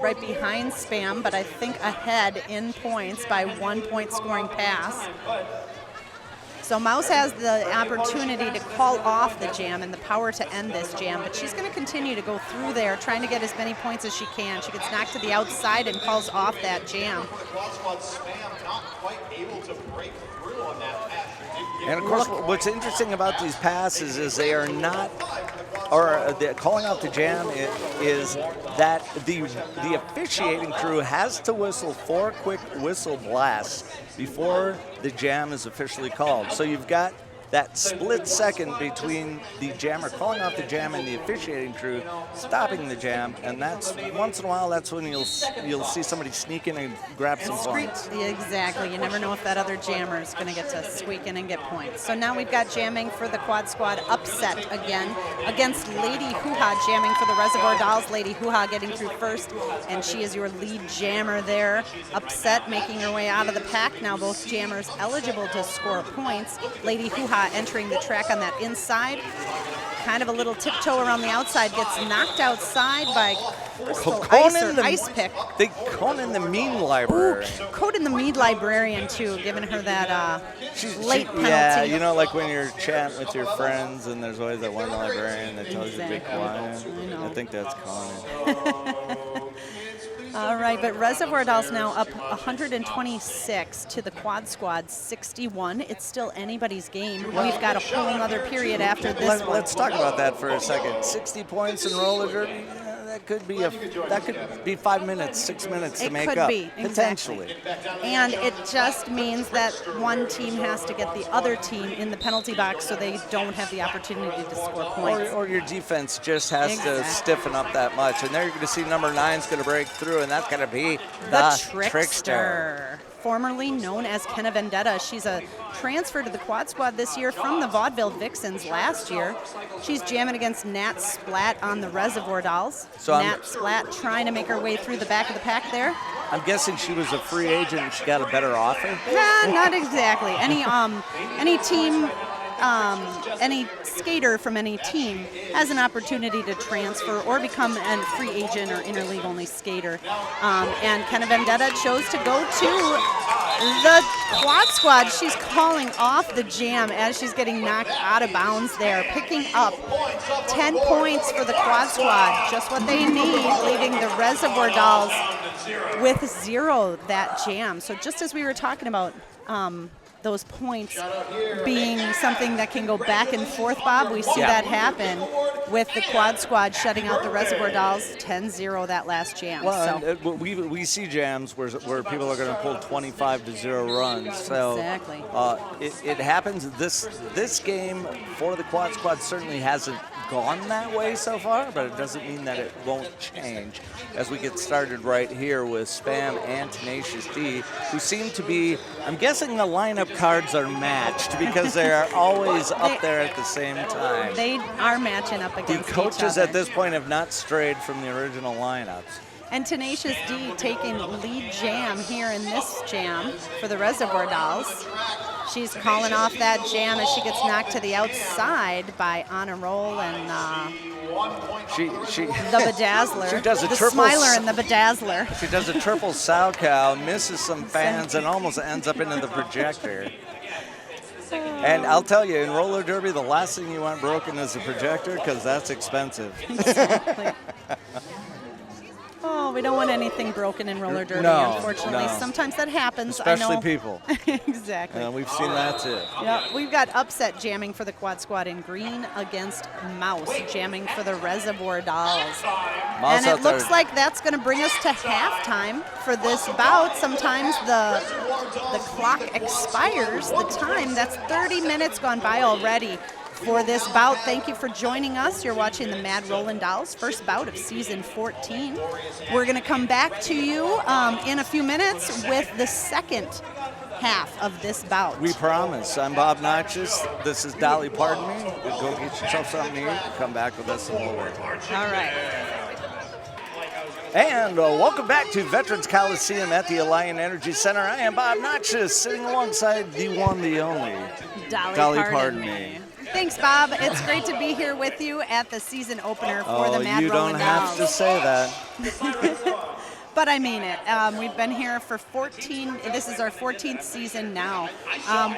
right behind Spam, but I think ahead in points by 1 point scoring pass. So Mouse has the opportunity to call off the jam and the power to end this jam, but she's going to continue to go through there, trying to get as many points as she can. She gets knocked to the outside and calls off that jam. And of course, what's interesting about these passes is they are not, calling out the jam is that the officiating crew has to whistle 4 quick whistle blasts before the jam is officially called. So you've got that split second between the jammer calling off the jam and the officiating crew stopping the jam, and that's once in a while that's when you'll see somebody sneak in and grab some points. Exactly. You never know if that other jammer is going to get to squeak in and get points. So now we've got jamming for the Quad Squad upset again against Lady Hoo-Ha, jamming for the Reservoir Dolls. Lady Hoo-Ha getting through first, and she is your lead jammer there. Upset, making her way out of the pack. Now both jammers eligible to score points. Lady Hoo-Ha entering the track on that inside. Kind of a little tiptoe around the outside, gets knocked outside by Crystal Ice Pick. Conan the Mean Library. Conan the Mean Librarian, too, giving her that late penalty. Yeah, you know, like when you're chatting with your friends and there's always that one librarian that tells you to be quiet. I think that's Conan. All right, but Reservoir Dolls now up 126 to the Quad Squad 61. It's still anybody's game. We've got a whole other period after this one. Let's talk about that for a second. 60 points in roller derby. That could be 5 minutes, 6 minutes to make up. It could be, potentially. Exactly. And it just means that one team has to get the other team in the penalty box so they don't have the opportunity to score points. Or your defense just has to stiffen up that much. And there you're going to see number 9's going to break through, and that's going to be the trickster. Formerly known as Kenna Vendetta. She's a transfer to the Quad Squad this year from the Vaudeville Vixens last year. She's jamming against Nat Splat on the Reservoir Dolls. So Nat Splat trying to make her way through the back of the pack there. I'm guessing she was a free agent and she got a better offer? Nah, not exactly. Any team, any skater from any team has an opportunity to transfer or become a free agent or interleague only skater. And Kenna Vendetta chose to go to the Quad Squad. She's calling off the jam as she's getting knocked out of bounds there, picking up 10 points for the Quad Squad, just what they need, leaving the Reservoir Dolls with 0 that jam. So just as we were talking about those points being something that can go back and forth, Bob, we see that happen with the Quad Squad shutting out the Reservoir Dolls 10-0 that last jam. Well, so. we see jams where people are going to pull 25-0 runs. So exactly. It happens. This game for the Quad Squad certainly hasn't gone that way so far, but it doesn't mean that it won't change as we get started right here with Spam and Tenacious D, who seem to be, I'm guessing the lineup cards are matched because they are always up there at the same time. They are matching up against the coaches each other. at this point have not strayed from the original lineups. And Tenacious D taking lead jam here in this jam for the Reservoir Dolls. She's calling off that jam as she gets knocked to the outside by Honor Roll and the Bedazzler. She does a the triple Smiler and the Bedazzler. She does a triple sow cow, misses some fans, and almost ends up into the projector. And I'll tell you, in roller derby, the last thing you want broken is the projector because that's expensive. Exactly. Oh, we don't want anything broken in roller derby, unfortunately. No. Sometimes that happens. Especially I know. People. Exactly. We've seen that too. Yeah, we've got upset jamming for the Quad Squad in green against Mouse jamming for the Reservoir Dolls. Mouse, and it looks like that's going to bring us to halftime for this bout. Sometimes the clock expires, the time. That's 30 minutes gone by already for this bout. Thank you for joining us. You're watching the Mad Rollin' Dolls, first bout of season 14. We're going to come back to you in a few minutes with the second half of this bout. We promise. I'm Bob Notches. This is Dolly Pardon Me. Go get yourself something to eat. Come back with us in a little bit. All right. And welcome back to Veterans Coliseum at the Alliant Energy Center. I am Bob Notches, sitting alongside the one, the only Dolly Pardon Me. Thanks, Bob. It's great to be here with you at the season opener for the Mad Rollin' Dolls. You don't have to say that. But I mean it. We've been here for 14, this is our 14th season now.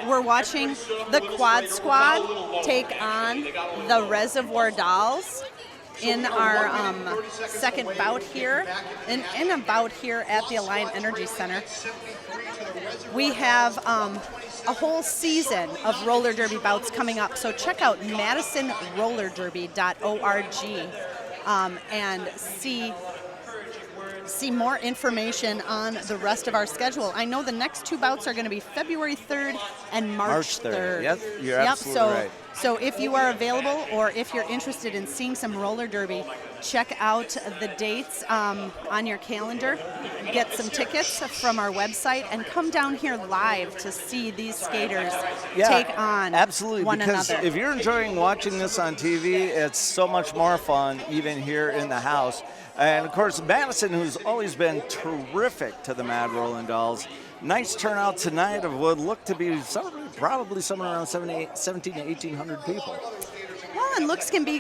We're watching the Quad Squad take on the Reservoir Dolls in our second bout here, in a bout here at the Alliant Energy Center. We have a whole season of roller derby bouts coming up, so check out madisonrollerderby.org and see more information on the rest of our schedule. I know the next two bouts are going to be February 3rd and March 3rd. Yep, you're absolutely right. So if you are available or if you're interested in seeing some roller derby, check out the dates on your calendar, get some tickets from our website, and come down here live to see these skaters take on absolutely, one because another. If you're enjoying watching this on TV, it's so much more fun even here in the house. And of course, Madison, who's always been terrific to the Mad Rollin' Dolls. Nice turnout tonight of what looked to be probably somewhere around 1,700 to 1,800 people. Well, and looks can be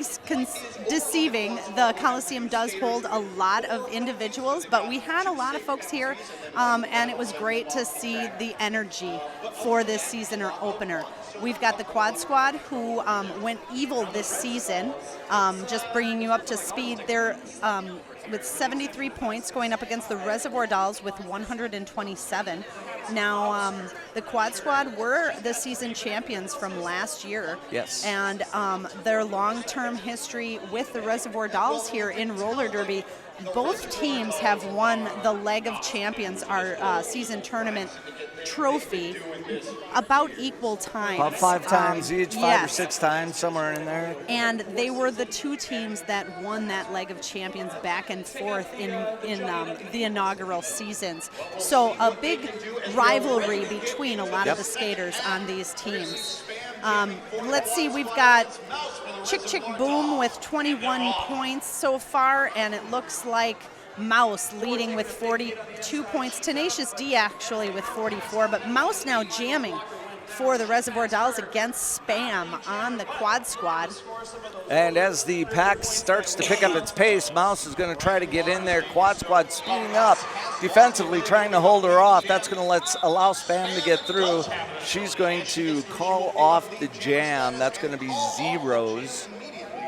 deceiving. The Coliseum does hold a lot of individuals, but we had a lot of folks here, and it was great to see the energy for this season opener. We've got the Quad Squad who went evil this season, just bringing you up to speed. They're with 73 points going up against the Reservoir Dolls with 127. Now, the Quad Squad were the season champions from last year. Yes. And their long-term history with the Reservoir Dolls here in roller derby, both teams have won the Leg of Champions, our season tournament trophy, about equal times. About 5 times each, 5 yes. or 6 times, somewhere in there. And they were the 2 teams that won that Leg of Champions back and forth in the inaugural seasons. So a big rivalry between a lot of the skaters on these teams. Let's see, we've got Chick Chick Boom with 21 points so far, and it looks like Mouse leading with 42 points. Tenacious D actually with 44, but Mouse now jamming for the Reservoir Dolls against Spam on the Quad Squad. And as the pack starts to pick up its pace, Mouse is going to try to get in there. Quad Squad speeding up defensively, trying to hold her off. That's going to allow Spam to get through. She's going to call off the jam. That's going to be zeros.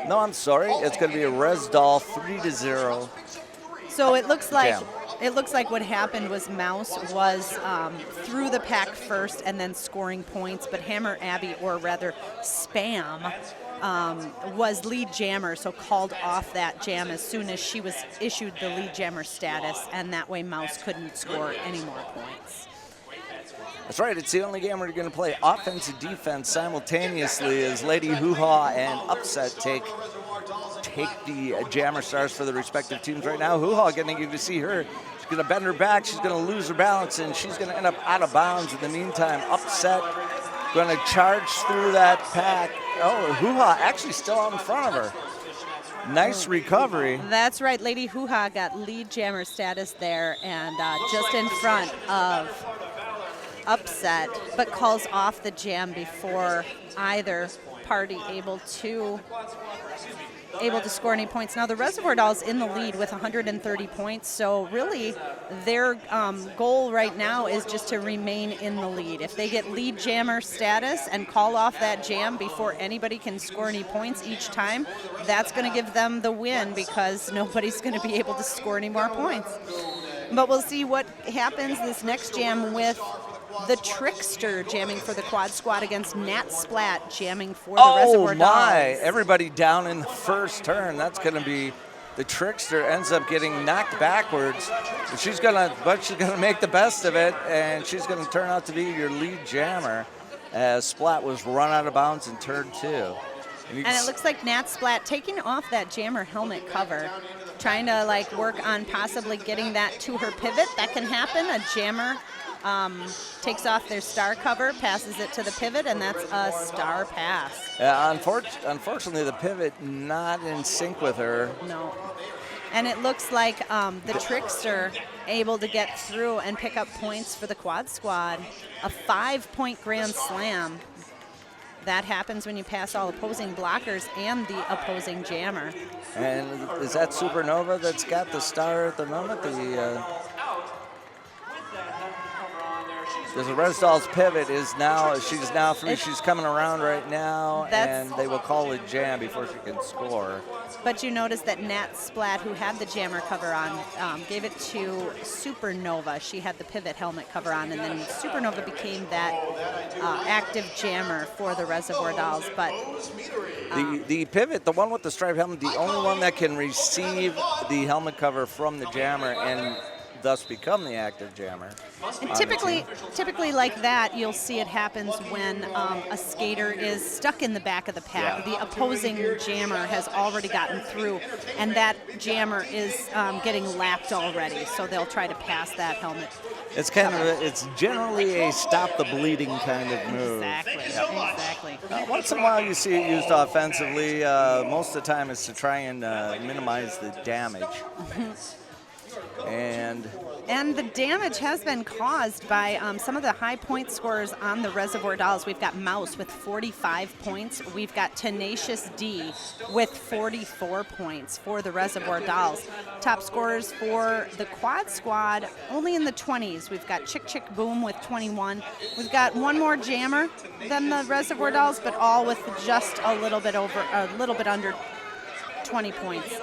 No, I'm sorry. It's going to be a Res Doll 3-0. So it looks like Jam. what happened was Mouse was through the pack first and then scoring points, but Hammer Abby, or rather Spam, was lead jammer, so called off that jam as soon as she was issued the lead jammer status, and that way Mouse couldn't score any more points. That's right. It's the only game where you're going to play offense and defense simultaneously as Lady Hoo-Ha and Upset take the jammer stars for the respective teams right now. Hoo-Ha, getting you to see her. She's going to bend her back. She's going to lose her balance, and she's going to end up out of bounds. In the meantime, Upset going to charge through that pack. Oh, Hoo-Ha actually still out in front of her. Nice recovery. That's right. Lady Hoo-Ha got lead jammer status there, and just in front of Upset, but calls off the jam before either party able to score any points. Now the Reservoir Dolls in the lead with 130 points, so really their goal right now is just to remain in the lead. If they get lead jammer status and call off that jam before anybody can score any points each time, that's going to give them the win because nobody's going to be able to score any more points. But we'll see what happens this next jam with the Trickster jamming for the Quad Squad against Nat Splat jamming for the Reservoir Dolls. Oh my, everybody down in the first turn. That's going to be the Trickster ends up getting knocked backwards. But she's going to make the best of it, and she's going to turn out to be your lead jammer as Splat was run out of bounds in turn 2. And it looks like Nat Splat taking off that jammer helmet cover, trying to work on possibly getting that to her pivot. That can happen. A jammer takes off their star cover, passes it to the pivot, and that's a star pass. Unfortunately, the pivot not in sync with her. No. And it looks like the Trickster able to get through and pick up points for the Quad Squad. A 5-point grand slam. That happens when you pass all opposing blockers and the opposing jammer. And is that Supernova that's got the star at the moment? There's a Res Dolls pivot she's now through. She's coming around right now, and they will call a jam before she can score. But you notice that Nat Splat, who had the jammer cover on, gave it to Supernova. She had the pivot helmet cover on, and then Supernova became that active jammer for the Reservoir Dolls. But the pivot, the one with the striped helmet, the only one that can receive the helmet cover from the jammer and thus become the active jammer. And typically like that, you'll see it happens when a skater is stuck in the back of the pack. Yeah. The opposing jammer has already gotten through, and that jammer is getting lapped already, so they'll try to pass that helmet. It's it's generally a stop the bleeding kind of move. Exactly. Once in a while you see it used offensively. Most of the time it's to try and minimize the damage. And the damage has been caused by some of the high point scorers on the Reservoir Dolls. We've got Mouse with 45 points. We've got Tenacious D with 44 points for the Reservoir Dolls. Top scorers for the Quad Squad, only in the 20s. We've got Chick Chick Boom with 21. We've got one more jammer than the Reservoir Dolls, but all with just a little bit under 20 points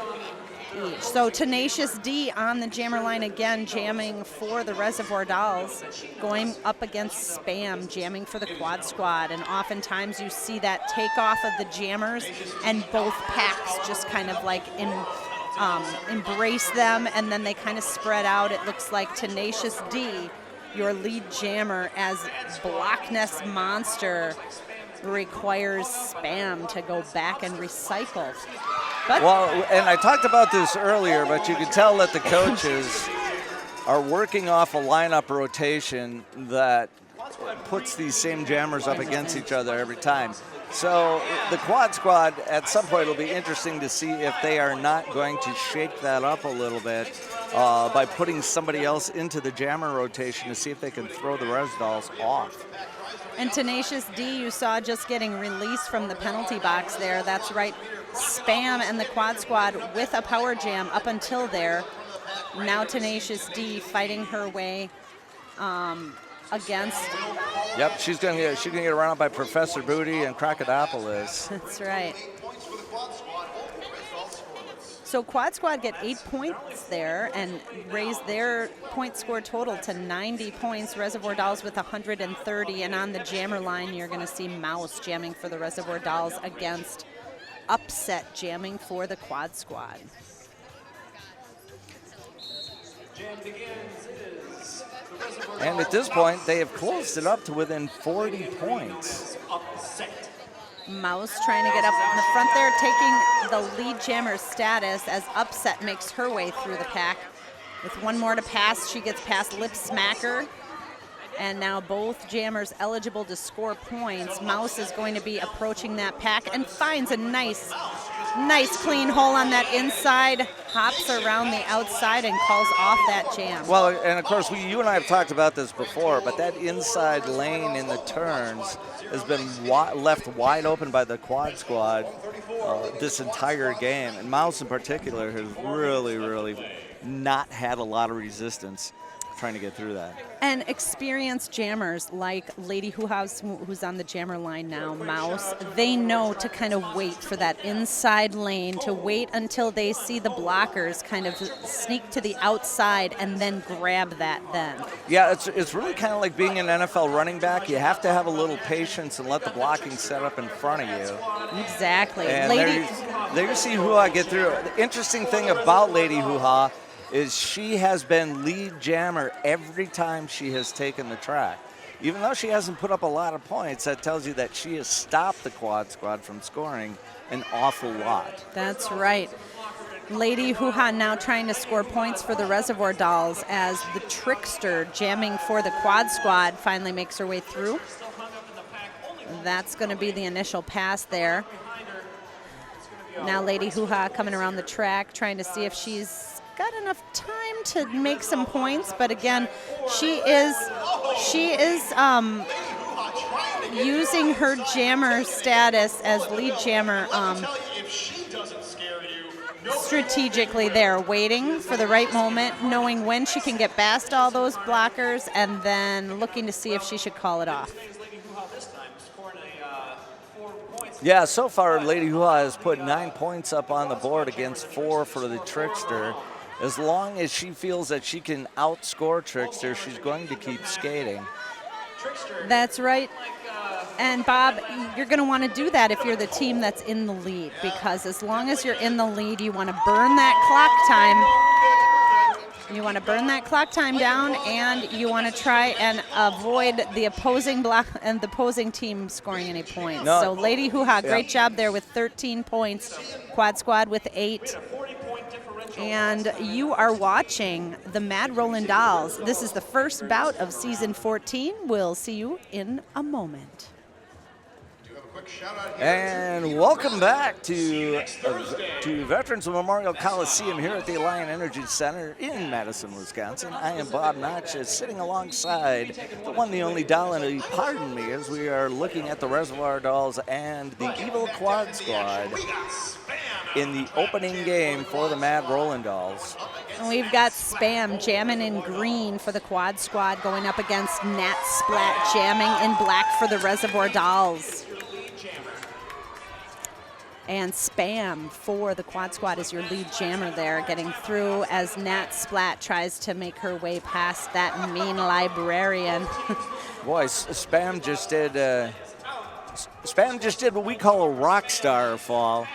each. So Tenacious D on the jammer line again, jamming for the Reservoir Dolls, going up against Spam, jamming for the Quad Squad. And oftentimes you see that takeoff of the jammers and both packs just kind of like embrace them, and then they kind of spread out. It looks like Tenacious D, your lead jammer, as Block Nest Monster requires Spam to go back and recycle. Well, and I talked about this earlier, but you can tell that the coaches are working off a lineup rotation that puts these same jammers up against each other every time. So the Quad Squad, at some point, it'll be interesting to see if they are not going to shake that up a little bit by putting somebody else into the jammer rotation to see if they can throw the Res Dolls off. And Tenacious D, you saw just getting released from the penalty box there. That's right. Spam and the Quad Squad with a power jam up until there. Now Tenacious D fighting her way against. Yep, she's gonna get run up by Professor Booty and Crocodopoulos. That's right. So Quad Squad get 8 points there and raise their point score total to 90 points. Reservoir Dolls with 130, and on the jammer line you're going to see Mouse jamming for the Reservoir Dolls against Upset jamming for the Quad Squad. And at this point, they have closed it up to within 40 points. Mouse trying to get up in the front there, taking the lead jammer status as Upset makes her way through the pack. With one more to pass, she gets past Lip Smacker. And now both jammers eligible to score points. Mouse is going to be approaching that pack and finds a nice clean hole on that inside, hops around the outside and calls off that jam. Well, and of course, you and I have talked about this before, but that inside lane in the turns has been left wide open by the Quad Squad this entire game. And Mouse in particular has really not had a lot of resistance trying to get through that. And experienced jammers like Lady who's on the jammer line now, Mouse, they know to kind of wait for that inside lane, to wait until they see the blockers kind of sneak to the outside and then grab that then. Yeah, it's really kind of like being an NFL running back. You have to have a little patience and let the blocking set up in front of you. Exactly. And there you see Hoo-Ha get through. The interesting thing about Lady Hoo-Ha is she has been lead jammer every time she has taken the track. Even though she hasn't put up a lot of points, that tells you that she has stopped the Quad Squad from scoring an awful lot. That's right. Lady Hoo-Ha now trying to score points for the Reservoir Dolls as the Trickster jamming for the Quad Squad finally makes her way through. That's going to be the initial pass there. Now Lady Hoo-Ha coming around the track trying to see if she's got enough time to make some points, but again, she is using her jammer status as lead jammer strategically there, waiting for the right moment, knowing when she can get past all those blockers, and then looking to see if she should call it off. Yeah, so far Lady Hoo-Ha has put 9 points up on the board against 4 for the Trickster. As long as she feels that she can outscore Trickster, she's going to keep skating. That's right. And Bob, you're going to want to do that if you're the team that's in the lead, because as long as you're in the lead, you want to burn that clock time. You want to burn that clock time down, and you want to try and avoid the opposing block and the opposing team scoring any points. No. So Lady Hoo-Ha, great job there with 13 points. Quad Squad with 8. And you are watching the Mad Rollin' Dolls. This is the first bout of season 14. We'll see you in a moment. And welcome back to Veterans Memorial Coliseum here at the Alliant Energy Center in Madison, Wisconsin. I am Bob Notch, sitting alongside the one, the only Dolly, pardon me, as we are looking at the Reservoir Dolls and the Evil Quad Squad in the opening game for the Mad Rollin' Dolls. And we've got Spam jamming in green for the Quad Squad going up against Nat Splat jamming in black for the Reservoir Dolls. And Spam for the Quad Squad is your lead jammer there, getting through as Nat Splat tries to make her way past that mean librarian. Boy, Spam just did what we call a rock star fall.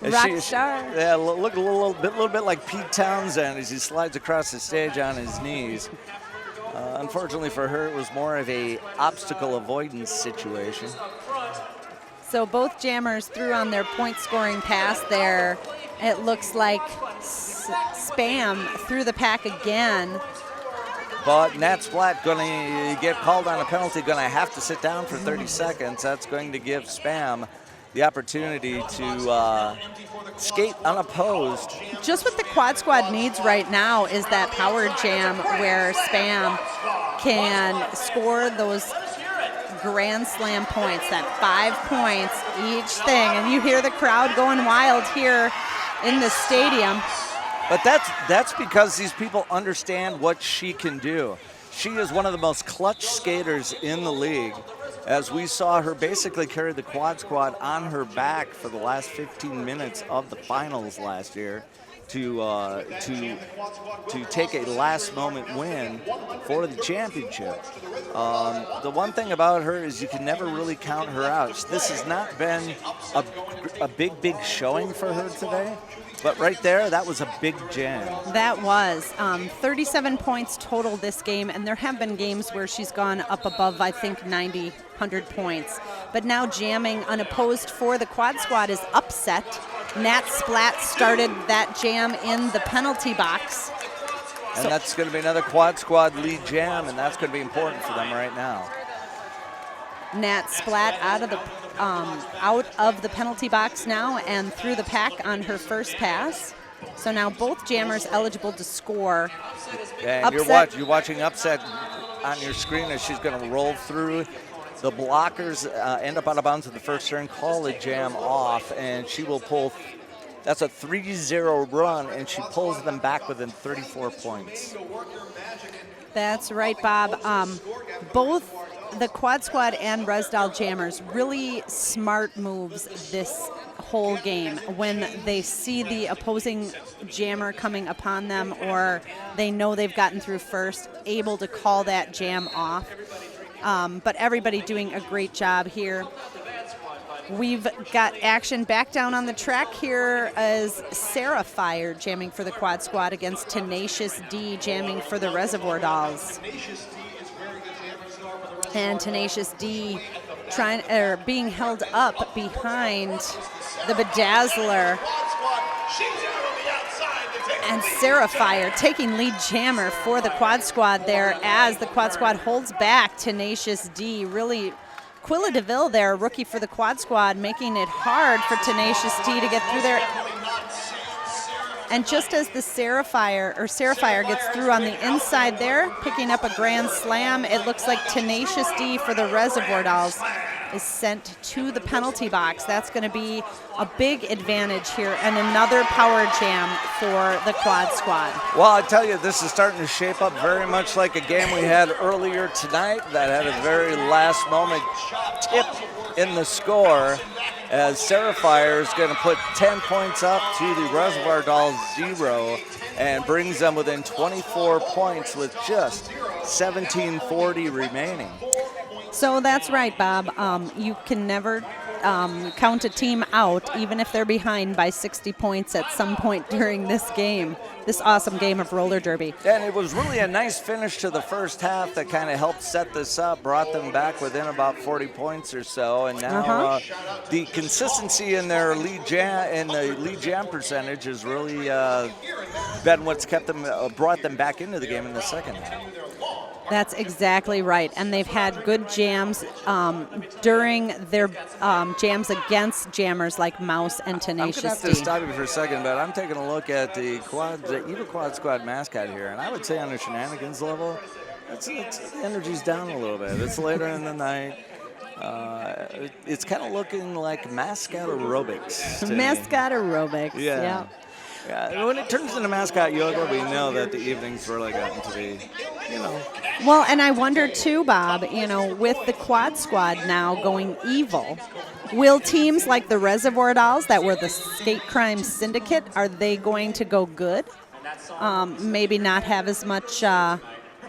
Rock star. Yeah, look a little bit like Pete Townsend as he slides across the stage on his knees. Unfortunately for her, it was more of a obstacle avoidance situation. So both jammers threw on their point scoring pass there. It looks like Spam threw the pack again. But Nat Splat going to get called on a penalty, going to have to sit down for 30 seconds. That's going to give Spam the opportunity to skate unopposed. Just what the Quad Squad needs right now is that power jam where Spam can score those Grand Slam points, that 5 points each thing. And you hear the crowd going wild here in the stadium. But that's because these people understand what she can do. She is one of the most clutch skaters in the league, as we saw her basically carry the Quad Squad on her back for the last 15 minutes of the finals last year to take a last moment win for the championship. The one thing about her is you can never really count her out. This has not been a big showing for her today. But right there, that was a big jam. That was 37 points total this game, and there have been games where she's gone up above, I think, 90, 100 points. But now jamming unopposed for the Quad Squad is Upset. Nat Splat started that jam in the penalty box. And that's going to be another Quad Squad lead jam, and that's going to be important for them right now. Nat Splat out of the penalty box now and through the pack on her first pass. So now both jammers eligible to score. And you're watching Upset on your screen as she's going to roll through. The blockers end up out of bounds at the first turn, call the jam off, and she will pull. That's a 3-0 run, and she pulls them back within 34 points. That's right, Bob. Both the Quad Squad and Resdoll jammers really smart moves this whole game. When they see the opposing jammer coming upon them, or they know they've gotten through first, able to call that jam off. But everybody doing a great job here. We've got action back down on the track here as Sarah Fire jamming for the Quad Squad against Tenacious D jamming for the Reservoir Dolls. And Tenacious D being held up behind the Bedazzler. And Sarah Fire taking lead jammer for the Quad Squad there as the Quad Squad holds back Tenacious D. Really, Quilla DeVille there, rookie for the Quad Squad, making it hard for Tenacious D to get through there. And just as the Sarah Fire gets through on the inside there, picking up a Grand Slam, it looks like Tenacious D for the Reservoir Dolls is sent to the penalty box. That's going to be a big advantage here, and another power jam for the Quad Squad. Well, I tell you, this is starting to shape up very much like a game we had earlier tonight that had a very last moment tip in the score, as Sarah Fire is going to put 10 points up to the Reservoir Dolls 0 and brings them within 24 points with just 17:40 remaining. So that's right, Bob. You can never count a team out, even if they're behind by 60 points at some point during this game, this awesome game of roller derby. And it was really a nice finish to the first half that kind of helped set this up, brought them back within about 40 points or so, and now the consistency in their lead jam percentage has really been what's kept them, brought them back into the game in the second half. That's exactly right. And they've had good jams during their jams against jammers like Mouse and I'm Tenacious going to have D. to stop you for a second, but I'm taking a look at the Evil Quad Squad mascot here, and I would say on the shenanigans level, the energy's down a little bit. It's later in the night. It's kind of looking like mascot aerobics. to me. Mascot aerobics. Yeah. Yeah, when it turns into mascot yoga, we know that the evening's really gotten to be, Well, and I wonder too, Bob, with the Quad Squad now going evil, will teams like the Reservoir Dolls that were the skate crime syndicate, are they going to go good? Maybe not have as much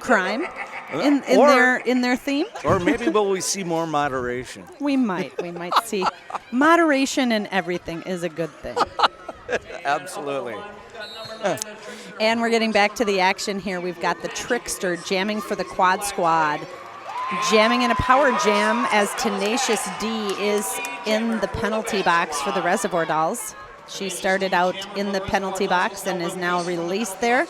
crime in their theme? Or maybe will we see more moderation? We might see. Moderation in everything is a good thing. Absolutely. And we're getting back to the action here. We've got the Trickster jamming for the Quad Squad. Jamming in a power jam as Tenacious D is in the penalty box for the Reservoir Dolls. She started out in the penalty box and is now released there.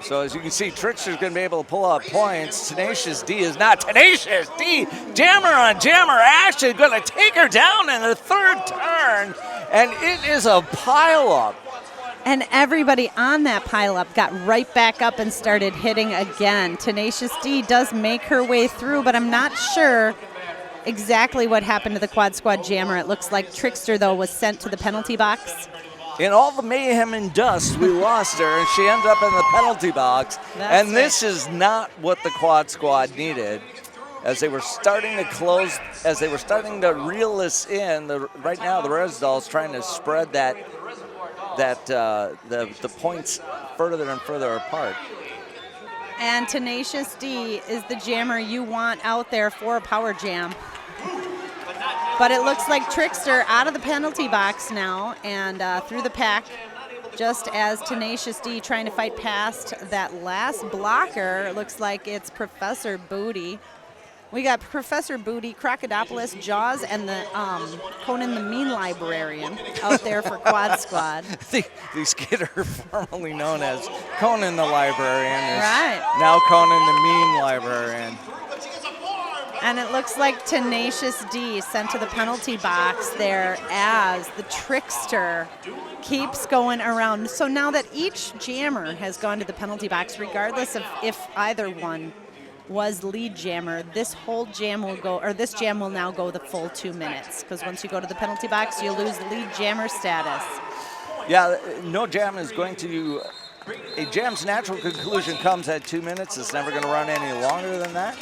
So as you can see, Trickster's going to be able to pull out points. Tenacious D is not Tenacious D. Jammer on Jammer Ashton going to take her down in the third turn. And it is a pileup. And everybody on that pileup got right back up and started hitting again. Tenacious D does make her way through, but I'm not sure exactly what happened to the Quad Squad jammer. It looks like Trickster, though, was sent to the penalty box. In all the mayhem and dust, we lost her, and she ended up in the penalty box. And this is not what the Quad Squad needed. As they were starting to close, as they were starting to reel this in, right now the Res Dolls trying to spread the points further and further apart. And Tenacious D is the jammer you want out there for a power jam. But it looks like Trickster out of the penalty box now and through the pack, just as Tenacious D trying to fight past that last blocker. It looks like it's Professor Booty. We got Professor Booty, Crocodopoulos, Jaws, and the Conan the Mean Librarian out there for Quad Squad. The skater formerly known as Conan the Librarian is Right. now Conan the Mean Librarian. And it looks like Tenacious D sent to the penalty box there as the Trickster keeps going around. So now that each jammer has gone to the penalty box, regardless of if either one was lead jammer, this whole jam will go, or this jam will now go the full 2 minutes, because once you go to the penalty box, you lose lead jammer status. Yeah, no jam is going to, a jam's natural conclusion comes at 2 minutes. It's never going to run any longer than that.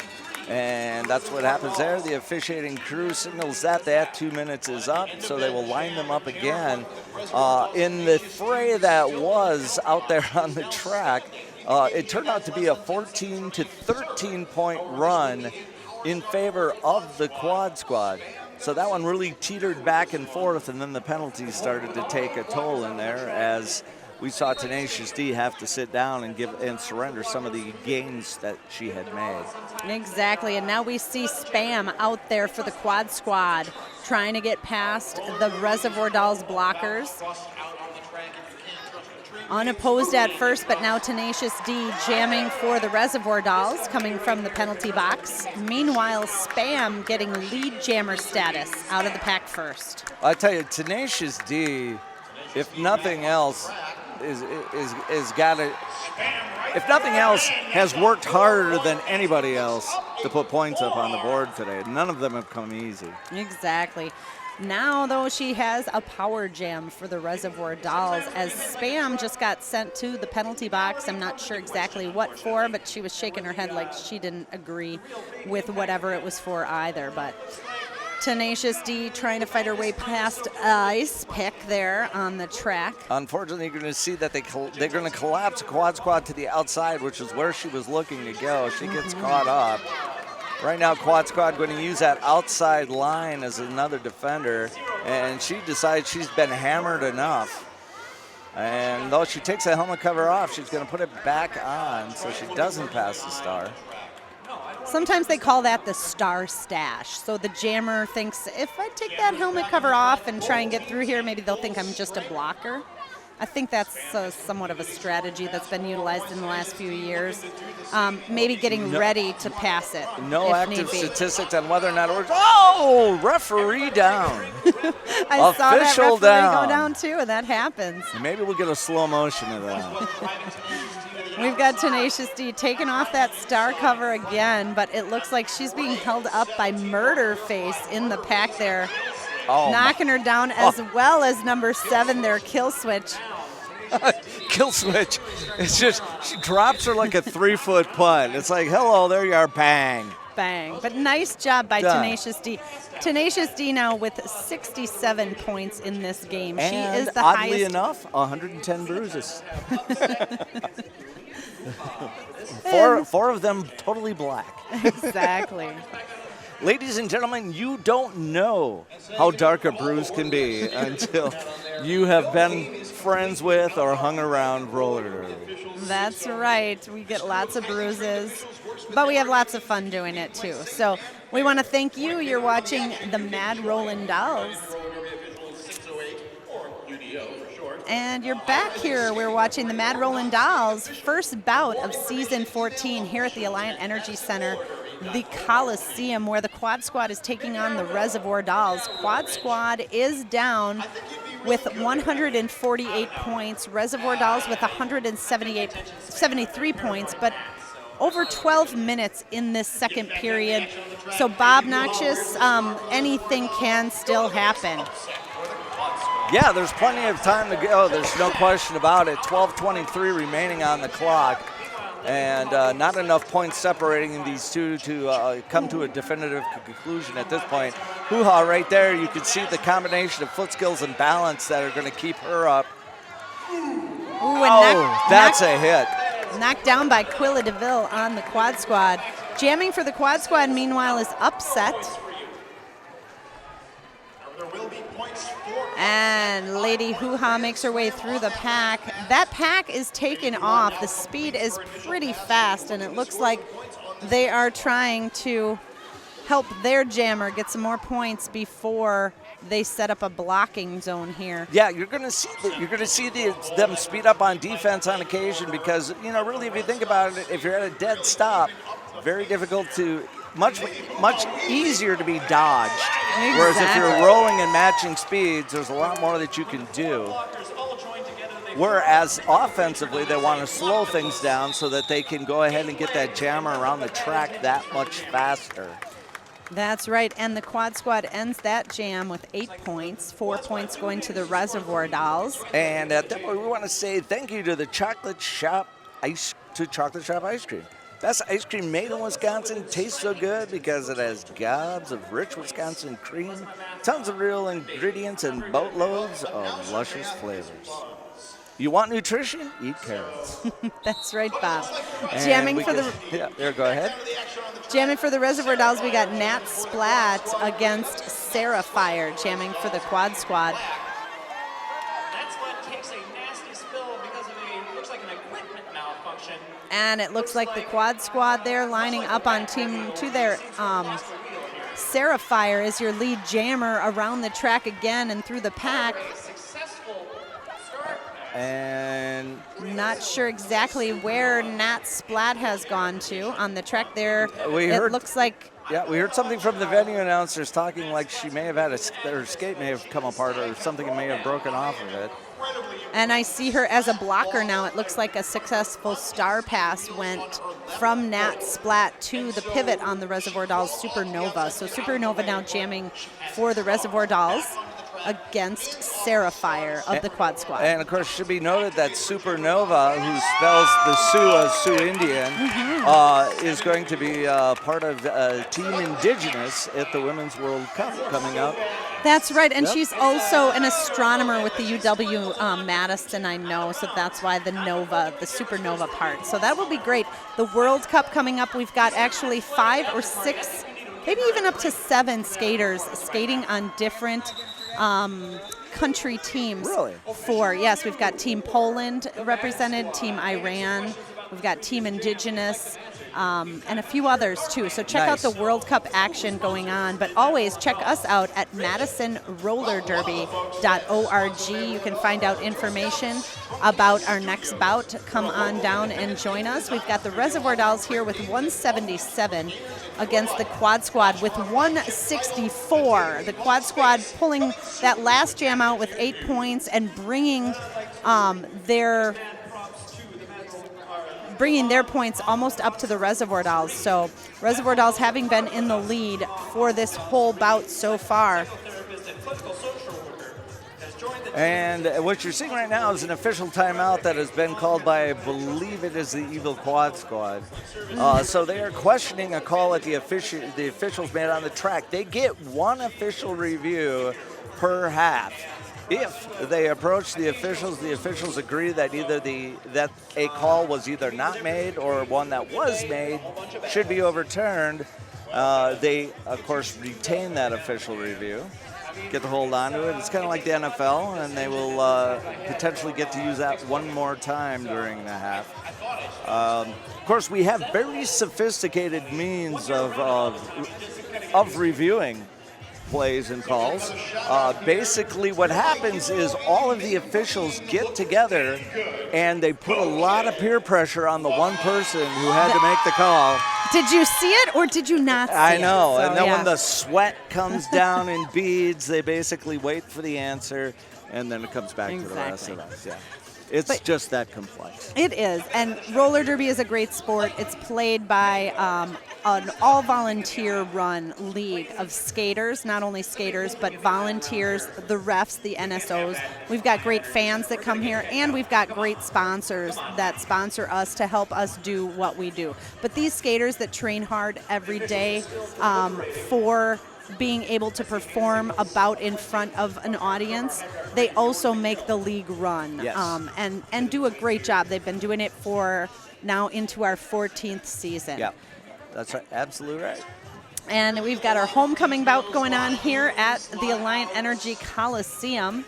And that's what happens there. The officiating crew signals that 2 minutes is up, so they will line them up again. In the fray that was out there on the track, it turned out to be a 14 to 13 point run in favor of the Quad Squad. So that one really teetered back and forth, and then the penalties started to take a toll in there as we saw Tenacious D have to sit down and surrender some of the gains that she had made. Exactly, and now we see Spam out there for the Quad Squad trying to get past the Reservoir Dolls blockers. Unopposed at first, but now Tenacious D jamming for the Reservoir Dolls coming from the penalty box. Meanwhile, Spam getting lead jammer status out of the pack first. I tell you, Tenacious D, if nothing else, is got it. If nothing else, has worked harder than anybody else to put points up on the board today. None of them have come easy. Exactly. Now, though, she has a power jam for the Reservoir Dolls as Spam just got sent to the penalty box. I'm not sure exactly what for, but she was shaking her head like she didn't agree with whatever it was for either. But Tenacious D trying to fight her way past Ice Pick there on the track. Unfortunately, you're going to see that they're going to collapse Quad Squad to the outside, which is where she was looking to go. She gets caught up. Right now, Quad Squad going to use that outside line as another defender, and she decides she's been hammered enough. And though she takes the helmet cover off, she's going to put it back on so she doesn't pass the star. Sometimes they call that the star stash. So the jammer thinks, if I take that helmet cover off and try and get through here, maybe they'll think I'm just a blocker. I think that's somewhat of a strategy that's been utilized in the last few years. Maybe getting ready to pass it. No if active need be. statistics on whether or not it works. Oh, referee down. I saw that Official referee down. go down too, and that happens. Maybe we'll get a slow motion of that. We've got Tenacious D taking off that star cover again, but it looks like she's being held up by Murderface in the pack there, knocking her down, as well as number 7 there, Kill Switch. Kill Switch. It's just, she drops her like a 3-foot putt. It's like, hello, there you are, bang. Bang. But nice job by Done. Tenacious D. Tenacious D now with 67 points in this game. And she is the oddly highest. enough, 110 bruises. four of them totally black. Exactly. Ladies and gentlemen, you don't know how dark a bruise can be until you have been friends with or hung around roller derby. That's right. We get lots of bruises, but we have lots of fun doing it too. So we want to thank you. You're watching the Mad Rollin' Dolls. And you're back here. We're watching the Mad Rollin' Dolls first bout of season 14 here at the Alliant Energy Center, the Coliseum, where the Quad Squad is taking on the Reservoir Dolls. Quad Squad is down with 148 points. Reservoir Dolls with 73 points, but over 12 minutes in this second period. So Bob Noxious, anything can still happen. Yeah, there's plenty of time to go. There's no question about it. 12:23 remaining on the clock. And not enough points separating these two to come to a definitive conclusion at this point. Hoo-ha right there. You can see the combination of foot skills and balance that are going to keep her up. Ooh, That's a hit. Knocked down by Quilla DeVille on the Quad Squad. Jamming for the Quad Squad, meanwhile, is Upset. And Lady Hoo-Ha makes her way through the pack. That pack is taken off. The speed is pretty fast, and it looks like they are trying to help their jammer get some more points before they set up a blocking zone here. Yeah, you're going to see them speed up on defense on occasion because, you know, really if you think about it, if you're at a dead stop, very difficult to, much easier to be dodged. Exactly. Whereas if you're rolling and matching speeds, there's a lot more that you can do. Whereas offensively, they want to slow things down so that they can go ahead and get that jammer around the track that much faster. That's right, and the Quad Squad ends that jam with 8 points, 4 points going to the Reservoir Dolls. And at that point, we want to say thank you to the Chocolate Shop Ice Cream. Best ice cream made in Wisconsin. Tastes so good because it has gobs of rich Wisconsin cream, tons of real ingredients, and boatloads of luscious flavors. You want nutrition? Eat carrots. That's right, Bob. Go ahead. Jamming for the Reservoir Dolls, we got Nat Splat against Sarah Fire, jamming for the Quad Squad. That's what takes a nasty spill because of looks like an equipment malfunction. And it looks like the Quad Squad there lining up on team 2 there. Sarah Fire is your lead jammer around the track again and through the pack. Successful start. And not sure exactly where Nat Splat has gone to on the track there. Looks like. Yeah, we heard something from the venue announcers talking like she may have had her skate may have come apart or something may have broken off of it. And I see her as a blocker now. It looks like a successful star pass went from Nat Splat to the pivot on the Reservoir Dolls Supernova. So Supernova now jamming for the Reservoir Dolls against Sarah Fire of the Quad Squad. And of course, it should be noted that Supernova, who spells the Sioux as Sioux Indian, is going to be part of Team Indigenous at the Women's World Cup coming up. That's right, and she's also an astronomer with the UW Madison, I know, so that's why the Supernova part. So that will be great. The World Cup coming up, we've got actually 5 or 6, maybe even up to 7 skaters skating on different country teams. Really? Yes, we've got Team Poland represented, Team Iran, we've got Team Indigenous, and a few others too. So check out the World Cup action going on, but always check us out at MadisonRollerDerby.org. You can find out information about our next bout. Come on down and join us. We've got the Reservoir Dolls here with 177 against the Quad Squad with 164. The Quad Squad pulling that last jam out with 8 points and bringing their points almost up to the Reservoir Dolls. So Reservoir Dolls having been in the lead for this whole bout so far. And what you're seeing right now is an official timeout that has been called by, I believe it is the Evil Quad Squad. So they are questioning a call that the officials made on the track. They get one official review per half. If they approach the officials agree that that a call was either not made or one that was made should be overturned. They, of course, retain that official review, get to hold on to it. It's kind of like the NFL, and they will potentially get to use that one more time during the half. Of course, we have very sophisticated means of reviewing plays and calls. Basically what happens is all of the officials get together and they put a lot of peer pressure on the one person who had to make the call. Did you see it or did you not see it? I know. So, and then when the sweat comes down in beads, they basically wait for the answer and then it comes back to the rest of us. Yeah. It's just that complex. It is, and roller derby is a great sport. It's played by an all-volunteer run league of skaters, not only skaters, but volunteers, the refs, the NSOs. We've got great fans that come here, and we've got great sponsors that sponsor us to help us do what we do. But these skaters that train hard every day for being able to perform a bout in front of an audience, they also make the league run. Yes. And do a great job. They've been doing it for now into our 14th season. Yeah, that's right. Absolutely right. And we've got our homecoming bout going on here at the Alliant Energy Coliseum.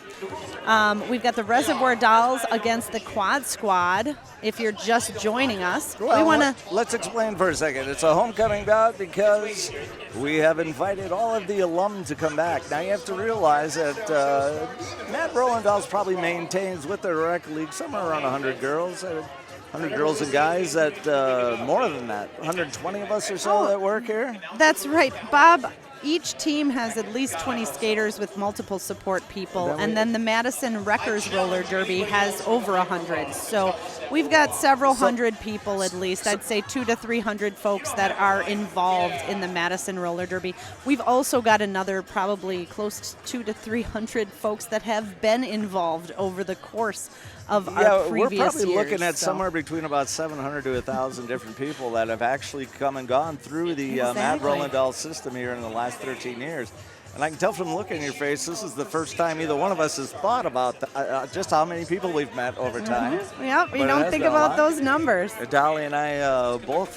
We've got the Reservoir Dolls against the Quad Squad. If you're just joining us, well, let's explain for a second. It's a homecoming bout because we have invited all of the alum to come back. Now you have to realize that Mad Rolling Dolls probably maintains with their rec league somewhere around 100 girls. 100 girls and guys, that more than that, 120 of us or so that work here? That's right. Bob, each team has at least 20 skaters with multiple support people, and then the Madison Wreckers Roller Derby has over 100. So we've got several hundred people at least. I'd say 200 to 300 folks that are involved in the Madison Roller Derby. We've also got another probably close to 200 to 300 folks that have been involved over the course of our previous years. We're probably looking at somewhere between about 700 to 1,000 different people that have actually come and gone through the Mad Rolling Dolls system here in the last 13 years. And I can tell from looking at your face, this is the first time either one of us has thought about just how many people we've met over time. Yep, we don't think about those numbers. Dolly and I both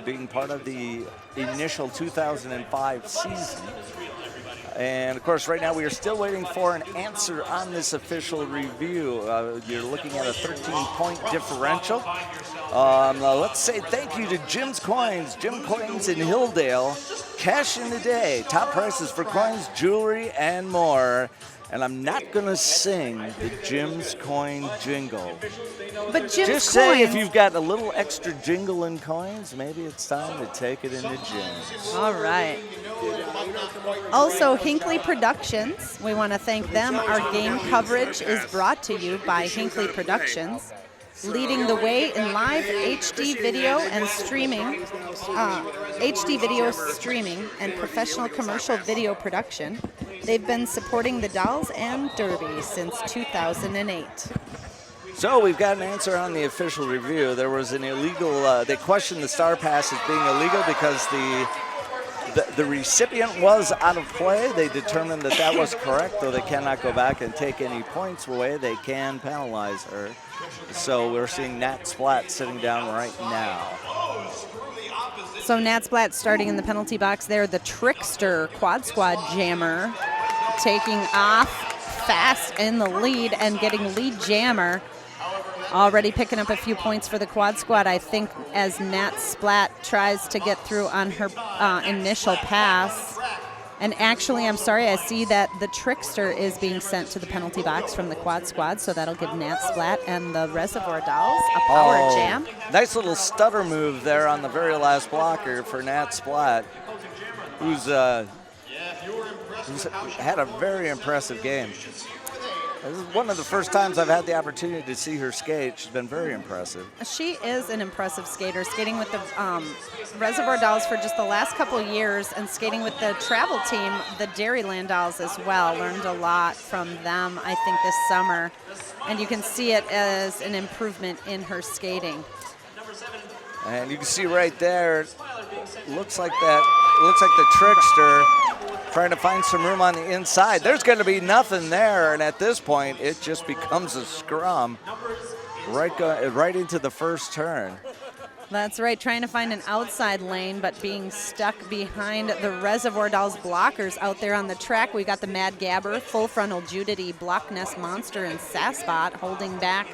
being part of the initial 2005 season. And, of course, right now we are still waiting for an answer on this official review. You're looking at a 13-point differential. Let's say thank you to Jim's Coins. Jim Coins in Hilldale. Cash in the day. Top prices for coins, jewelry, and more. And I'm not going to sing the Jim's Coin jingle. But Jim's Just say if you've got a little extra jingle in coins, maybe it's time to take it into Jim's. All right. Also, Hinckley Productions. We want to thank them. Our game coverage is brought to you by Hinckley Productions, leading the way in live HD video and streaming, and professional commercial video production. They've been supporting the Dolls and Derby since 2008. So we've got an answer on the official review. There was an illegal, they questioned the Star Pass as being illegal because the recipient was out of play. They determined that that was correct, though they cannot go back and take any points away. They can penalize her. So we're seeing Nat Splat sitting down right now. So Nat Splat starting in the penalty box there. The Trickster Quad Squad jammer taking off fast in the lead and getting lead jammer Already picking up a few points for the quad squad, I think, as Nat Splat tries to get through on her initial pass. And actually, I'm sorry, I see that the Trickster is being sent to the penalty box from the quad squad, so that'll give Nat Splat and the Reservoir Dolls a power jam. Nice little stutter move there on the very last blocker for Nat Splat, who's had a very impressive game. This is one of the first times I've had the opportunity to see her skate. She's been very impressive. She is an impressive skater, skating with the Reservoir Dolls for just the last couple of years and skating with the travel team, the Dairyland Dolls as well. Learned a lot from them, I think, this summer. And you can see it as an improvement in her skating. And you can see right there, looks like the Trickster trying to find some room on the inside. There's going to be nothing there, and at this point, it just becomes a scrum right into the first turn. That's right, trying to find an outside lane, but being stuck behind the Reservoir Dolls blockers out there on the track. We got the Mad Gabber, Full Frontal Judity, Block Nest Monster, and Sasspot holding back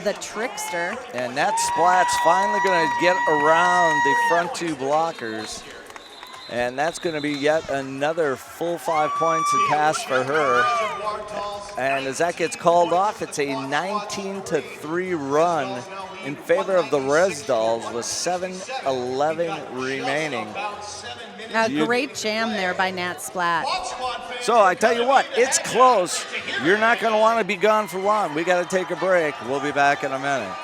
the Trickster. And that Splat's finally going to get around the front two blockers. And that's going to be yet another full 5 points and pass for her. And as that gets called off, it's a 19-3 run in favor of the Res Dolls with 7:11 remaining. A great jam there by Nat Splat. So I tell you what, it's close. You're not going to want to be gone for long. We got to take a break. We'll be back in a minute.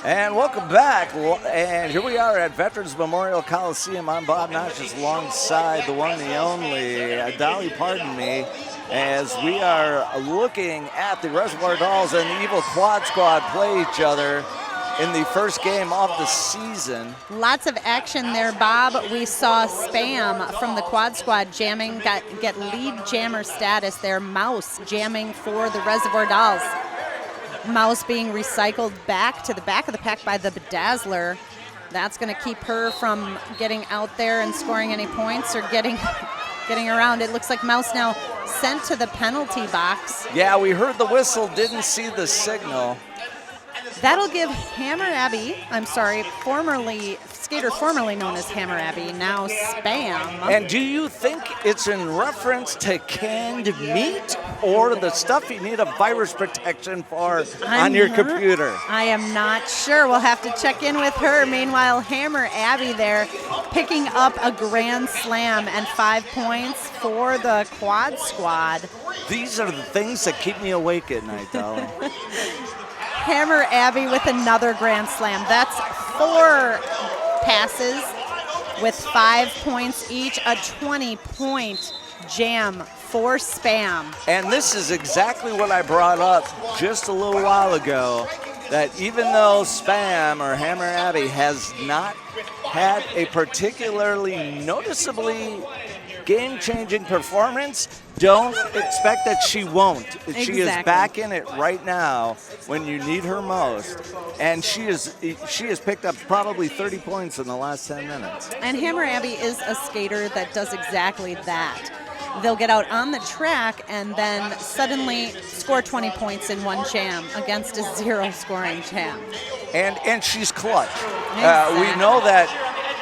And welcome back, and here we are at Veterans Memorial Coliseum. I'm Bob Notches alongside the one and the only Dolly Pardon Me, as we are looking at the Reservoir Dolls and the Evil Quad Squad play each other in the first game of the season. Lots of action there, Bob. We saw Spam from the Quad Squad jamming, get lead jammer status there. Mouse jamming for the Reservoir Dolls. Mouse being recycled back to the back of the pack by the Bedazzler. That's going to keep her from getting out there and scoring any points or getting around. It looks like Mouse now sent to the penalty box. Yeah, we heard the whistle, didn't see the signal. That'll give skater formerly known as Hammer Abby, now Spam. And do you think it's in reference to canned meat or the stuff you need a virus protection for on your computer? I am not sure. We'll have to check in with her. Meanwhile, Hammer Abby there picking up a grand slam and 5 points for the Quad Squad. These are the things that keep me awake at night, Dolly. Hammer Abby with another grand slam. That's 4 passes with 5 points each, a 20-point jam for Spam. And this is exactly what I brought up just a little while ago, that even though Spam or Hammer Abby has not had a particularly noticeably game-changing performance, don't expect that she won't. Exactly. She is back in it right now when you need her most, and she has picked up probably 30 points in the last 10 minutes. And Hammer Abby is a skater that does exactly that. They'll get out on the track and then suddenly score 20 points in one jam against a 0-scoring jam. And she's clutch. Exactly. We know that.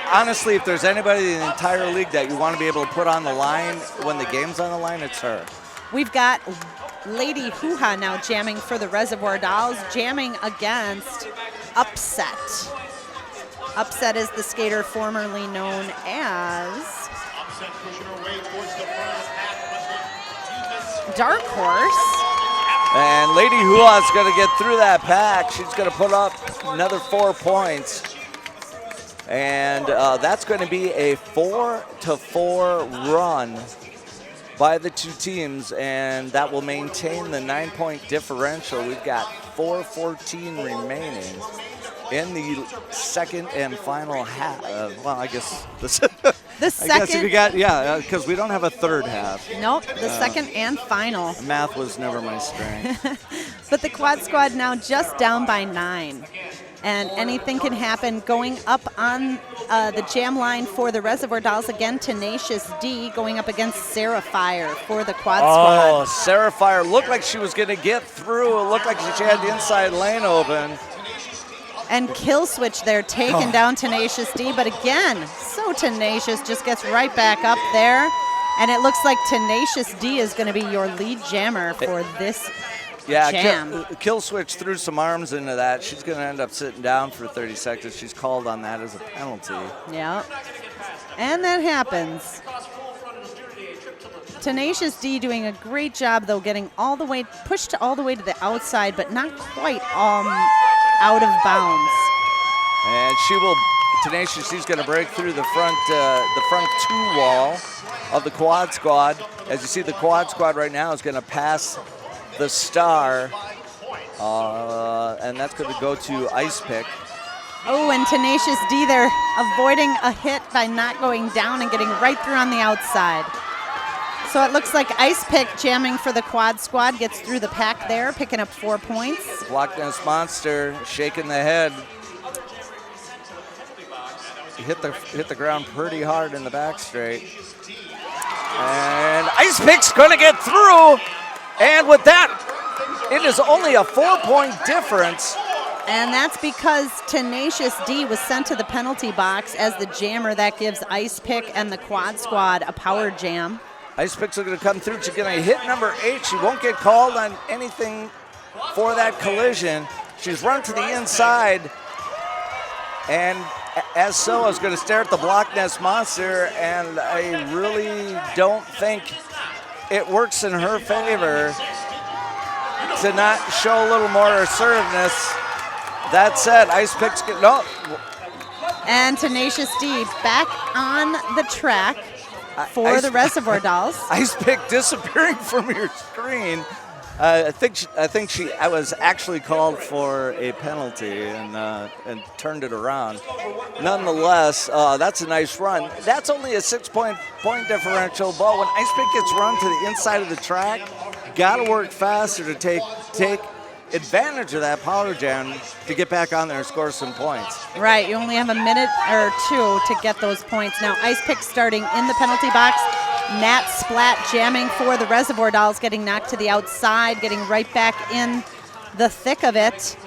Honestly, if there's anybody in the entire league that you want to be able to put on the line when the game's on the line, it's her. We've got Lady Hoo-Ha now jamming for the Reservoir Dolls, jamming against Upset. Upset is the skater formerly known as Dark Horse. And Lady Hoo-Ha's going to get through that pack. She's going to put up another 4 points. And that's going to be a 4-4 run by the two teams, and that will maintain the 9-point differential. We've got 4:14 remaining in the second and final half. Well, I guess the second. I guess if you got, because we don't have a third half. Nope, the second and final. Math was never my strength. But the Quad Squad now just down by 9. And anything can happen. Going up on the jam line for the Reservoir Dolls, again, Tenacious D going up against Sarah Fire for the quad Oh, squad. Sarah Fire looked like she was going to get through. It looked like she had the inside lane open. And Kill Switch there taking down Tenacious D, but again, so Tenacious just gets right back up there. And it looks like Tenacious D is going to be your lead jammer for this jam. Kill Switch threw some arms into that. She's going to end up sitting down for 30 seconds. She's called on that as a penalty. Yeah. And that happens. Tenacious D doing a great job, though, getting all the way, pushed all the way to the outside, but not quite out of bounds. And she will, Tenacious D's going to break through the front two wall of the quad squad. As you see, the quad squad right now is going to pass the star, and that's going to go to Ice Pick. Oh, and Tenacious D there avoiding a hit by not going down and getting right through on the outside. So it looks like Ice Pick jamming for the quad squad gets through the pack there, picking up 4 points. Loch Ness Monster shaking the head. He hit the ground pretty hard in the back straight. And Ice Pick's going to get through. And with that, it is only a 4-point difference. And that's because Tenacious D was sent to the penalty box as the jammer. That gives Ice Pick and the quad squad a power jam. Ice Pick's going to come through. She's going to hit number 8. She won't get called on anything for that collision. She's run to the inside. And as so, is going to stare at the Loch Ness Monster. And I really don't think it works in her favor to not show a little more assertiveness. That said, Ice Pick's and Tenacious D back on the track for the Reservoir Dolls. Ice Pick disappearing from your screen. I think she was actually called for a penalty and turned it around. Nonetheless, that's a nice run. That's only a 6-point differential, but when Ice Pick gets run to the inside of the track, got to work faster to take advantage of that power jam to get back on there and score some points. Right, you only have a minute or two to get those points. Now Ice Pick starting in the penalty box. Nat Splat jamming for the Reservoir Dolls, getting knocked to the outside, getting right back in the thick of it.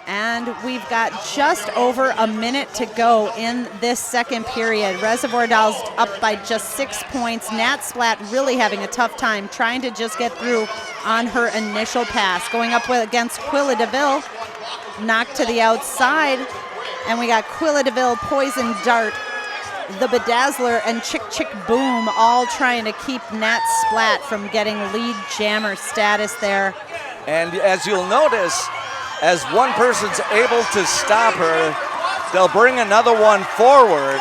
And we've got just over a minute to go in this second period. Reservoir Dolls up by just 6 points. Nat Splat really having a tough time trying to just get through on her initial pass. Going up against Quilla DeVille, knocked to the outside. And we got Quilla DeVille, Poison Dart, the Bedazzler, and Chick Chick Boom all trying to keep Nat Splat from getting lead jammer status there. And as you'll notice, as one person's able to stop her, they'll bring another one forward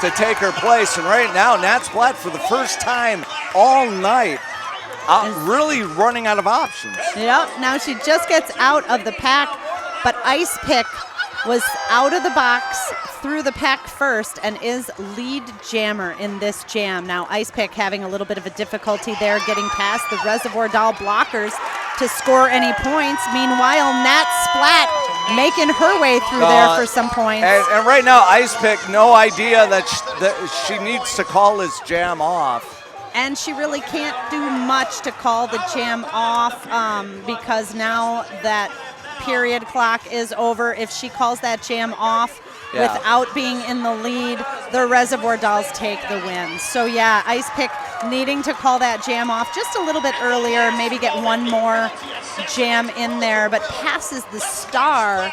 to take her place. And right now, Nat Splat, for the first time all night, really running out of options. Yep, now she just gets out of the pack, but Ice Pick was out of the box through the pack first and is lead jammer in this jam. Now Ice Pick having a little bit of a difficulty there getting past the Reservoir Doll blockers to score any points. Meanwhile, Nat Splat making her way through there for some points. And right now, Ice Pick, no idea that she needs to call this jam off. And she really can't do much to call the jam off because now that period clock is over. If she calls that jam off without being in the lead, the Reservoir Dolls take the win. So yeah, Ice Pick needing to call that jam off just a little bit earlier, maybe get one more jam in there, but passes the star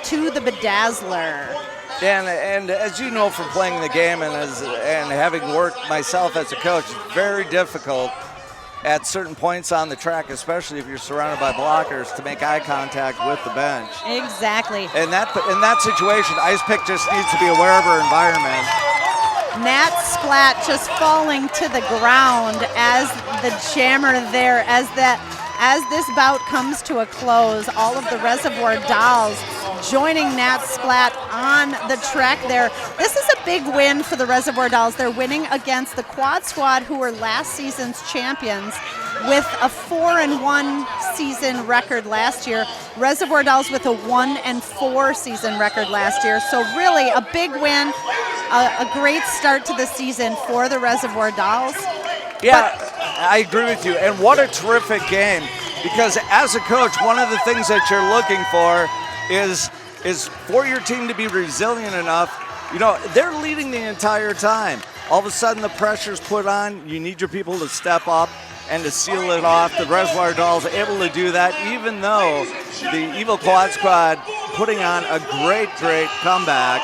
to the Bedazzler. And as you know from playing the game and having worked myself as a coach, it's very difficult at certain points on the track, especially if you're surrounded by blockers, to make eye contact with the bench. Exactly. In that situation, Ice Pick just needs to be aware of her environment. Nat Splat just falling to the ground as the jammer there, as this bout comes to a close. All of the Reservoir Dolls joining Nat Splat on the track there. This is a big win for the Reservoir Dolls. They're winning against the Quad Squad, who were last season's champions. with a 4-1 season record last year. Reservoir Dolls with a 1-4 season record last year. So really a big win, a great start to the season for the Reservoir Dolls. Yeah, I agree with you. And what a terrific game. Because as a coach, one of the things that you're looking for is for your team to be resilient enough. You know, they're leading the entire time. All of a sudden the pressure's put on. You need your people to step up and to seal it off. The Reservoir Dolls are able to do that, even though the Evil Quad Squad putting on a great comeback.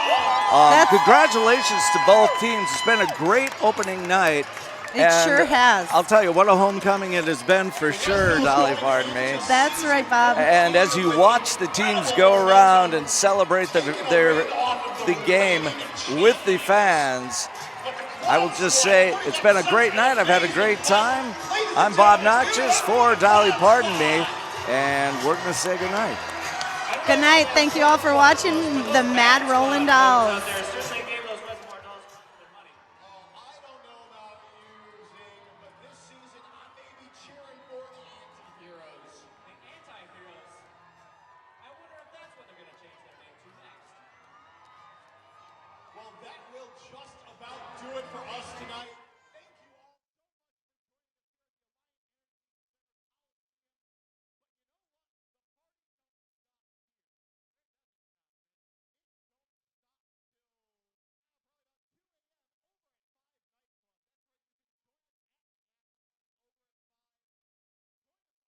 Congratulations to both teams. It's been a great opening night. It sure has. I'll tell you, what a homecoming it has been for sure, Dolly, pardon me. That's right, Bob. And as you watch the teams go around and celebrate the game with the fans, I will just say it's been a great night. I've had a great time. I'm Bob Noxious for Dolly, pardon me, and we're going to say goodnight. Good night. Thank you all for watching the Mad Rollin' Dolls.